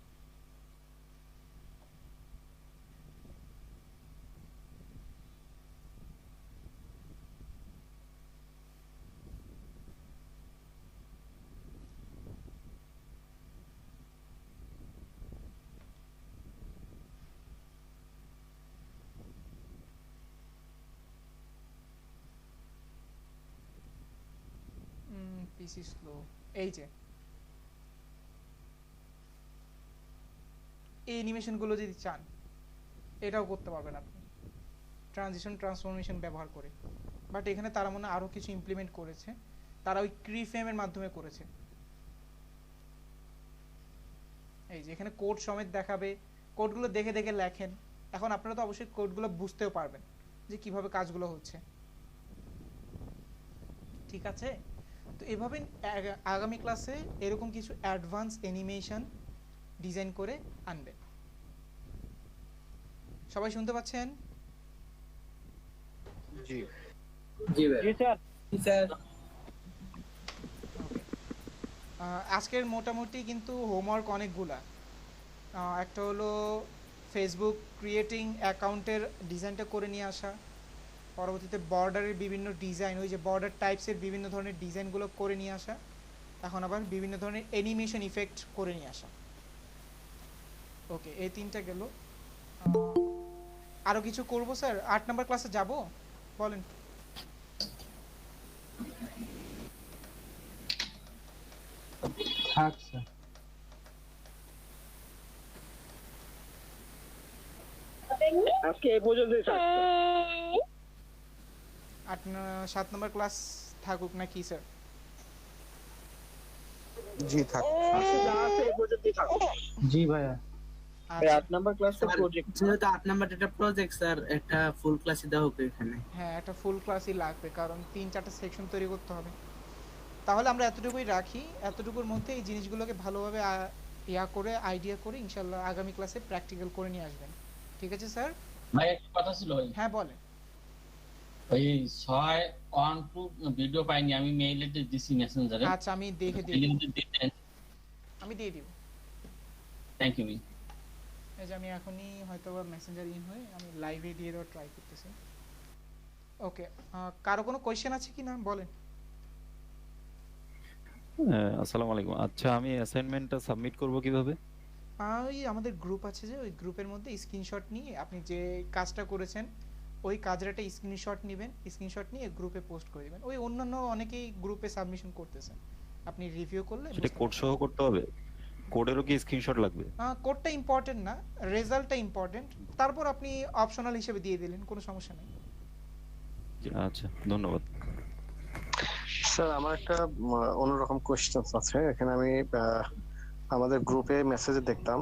পিসি স্লো, এই যে এই অ্যানিমেশনগুলো যদি চান, এটাও করতে পারবেন আপনি ট্রানজিশন, ট্রান্সফরমেশন ব্যবহার করে। বাট এখানে তারা মনে আরো কিছু ইমপ্লিমেন্ট করেছে, তারা ওই ক্রিফ্রেমের মাধ্যমে করেছে। এই যে এখানে কোড সমেত দেখাবে, কোডগুলো দেখে দেখে লেখেন। এখন আপনারা তো অবশ্যই কোডগুলো বুঝতেও পারবেন যে কিভাবে কাজগুলো হচ্ছে, ঠিক আছে? তো এভাবে আগামী ক্লাসে এরকম কিছু অ্যাডভান্স অ্যানিমেশন ডিজাইন করে আনবেন। সবাই শুনতে পাচ্ছেন? জি জি ভাই। আজকের মোটামুটি কিন্তু হোমওয়ার্ক অনেকগুলা। একটা হলো ফেসবুক ক্রিয়েটিং অ্যাকাউন্টের ডিজাইনটা করে নিয়ে আসা, পরবর্তীতে বর্ডারের বিভিন্ন ডিজাইন, ওই যে বর্ডার টাইপসের বিভিন্ন ধরনের ডিজাইনগুলো করে নিয়ে আসা, এখন আবার বিভিন্ন ধরনের অ্যানিমেশন ইফেক্ট করে নিয়ে আসা। ওকে, এই 3টা গেল। আরও কিছু করবো স্যার? 8 নম্বর ক্লাসে যাব, বলেন। থাক স্যার। আজকে এই পর্যন্তই থাকছে। 7 নম্বর ক্লাস থাকুক নাকি স্যার? জি থাক। আজকে যা আছে এই পর্যন্তই থাকছে। জি ভাইয়া। এই 8 নাম্বার ক্লাসে প্রজেক্ট যেহেতু 8 নাম্বার একটা প্রজেক্ট স্যার, একটা ফুল ক্লাসই দেওয়া হোক এখানে। হ্যাঁ, একটা ফুল ক্লাসই লাগবে, কারণ 3-4টা সেকশন তৈরি করতে হবে। তাহলে আমরা এতটুকুই রাখি, এতটুকুর মধ্যে এই জিনিসগুলোকে ভালোভাবে আইডিয়া করে ইনশাল্লাহ আগামী ক্লাসে প্র্যাকটিক্যাল করে নিয়ে আসবেন। ঠিক আছে স্যার? ভাই একটা কথা ছিল ভাই, হ্যাঁ বলেন। ওই 612 ভিডিও পাইনি, আমি মেইলে দিছি মেসেঞ্জারে। আচ্ছা, আমি দেখে দিই, আমি দিয়ে দিব। Thank you. এই যে আমি এখনই হয়তো মেসেঞ্জার ইন হয়ে আমি লাইভে দিয়ে দেওয়ার ট্রাই করতেছি। ওকে, কারো কোনো কোয়েশ্চেন আছে কি না বলেন। আসসালামু আলাইকুম। আচ্ছা, আমি অ্যাসাইনমেন্টটা সাবমিট করব কিভাবে? ওই আমাদের গ্রুপ আছে, যে ওই গ্রুপের মধ্যে স্ক্রিনশট নিয়ে আপনি যে কাজটা করেছেন ওই কাজের একটা স্ক্রিনশট নেবেন, স্ক্রিনশট নিয়ে গ্রুপে পোস্ট করে দিবেন। ওই অন্যান্য অনেকেই গ্রুপে সাবমিশন করতেছেন, আপনি রিভিউ করলে সেটা কোড সহ করতে হবে? কোডেরও কি স্ক্রিনশট লাগবে? কোডটা ইম্পর্টেন্ট না, রেজাল্টটা ইম্পর্টেন্ট। তারপর আপনি অপশনাল হিসেবে দিয়ে দিলেন, কোনো সমস্যা নেই। আচ্ছা, ধন্যবাদ স্যার। আমার একটা অন্যরকম কোশ্চেন আছে এখানে। আমি আমাদের গ্রুপে মেসেজে দেখতাম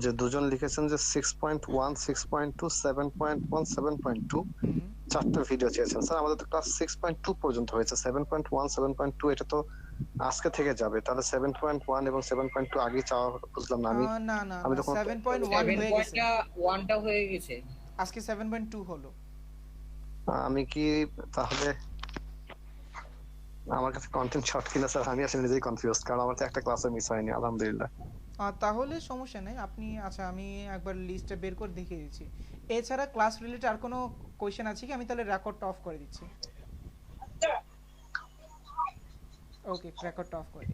যে দুজন লিখেছেন যে 6.1, 6.2, 7.1, 7.2 চারটা ভিডিও চেয়েছেন। স্যার আমাদের তো ক্লাস 6.2 পর্যন্ত হয়েছে, 7.1, 7.2 এটা তো আজকে থেকে যাবে, তাহলে 7.1 এবং 7.2 আগে চাওয়া বুঝলাম না আমি। না না, আমি তো 7.1 হয়ে গেছে, 1টা হয়ে গেছে, আজকে 7.2 হলো। আমি কি তাহলে আমার কাছে কন্টেন্ট শর্ট কিনা স্যার? আমি আসলে নিজেই কনফিউজ, কারণ আমার তো একটা ক্লাসও মিস হয়নি আলহামদুলিল্লাহ। তাহলে সমস্যা নেই, আপনি আচ্ছা আমি একবার লিস্টটা বের করে দেখিয়ে দিচ্ছি। এছাড়া ক্লাস রিলেটেড আর কোনো কোয়েশ্চেন আছে কি? আমি তাহলে রেকর্ডটা অফ করে দিচ্ছি। ওকে, রেকর্ডটা অফ করে দিই।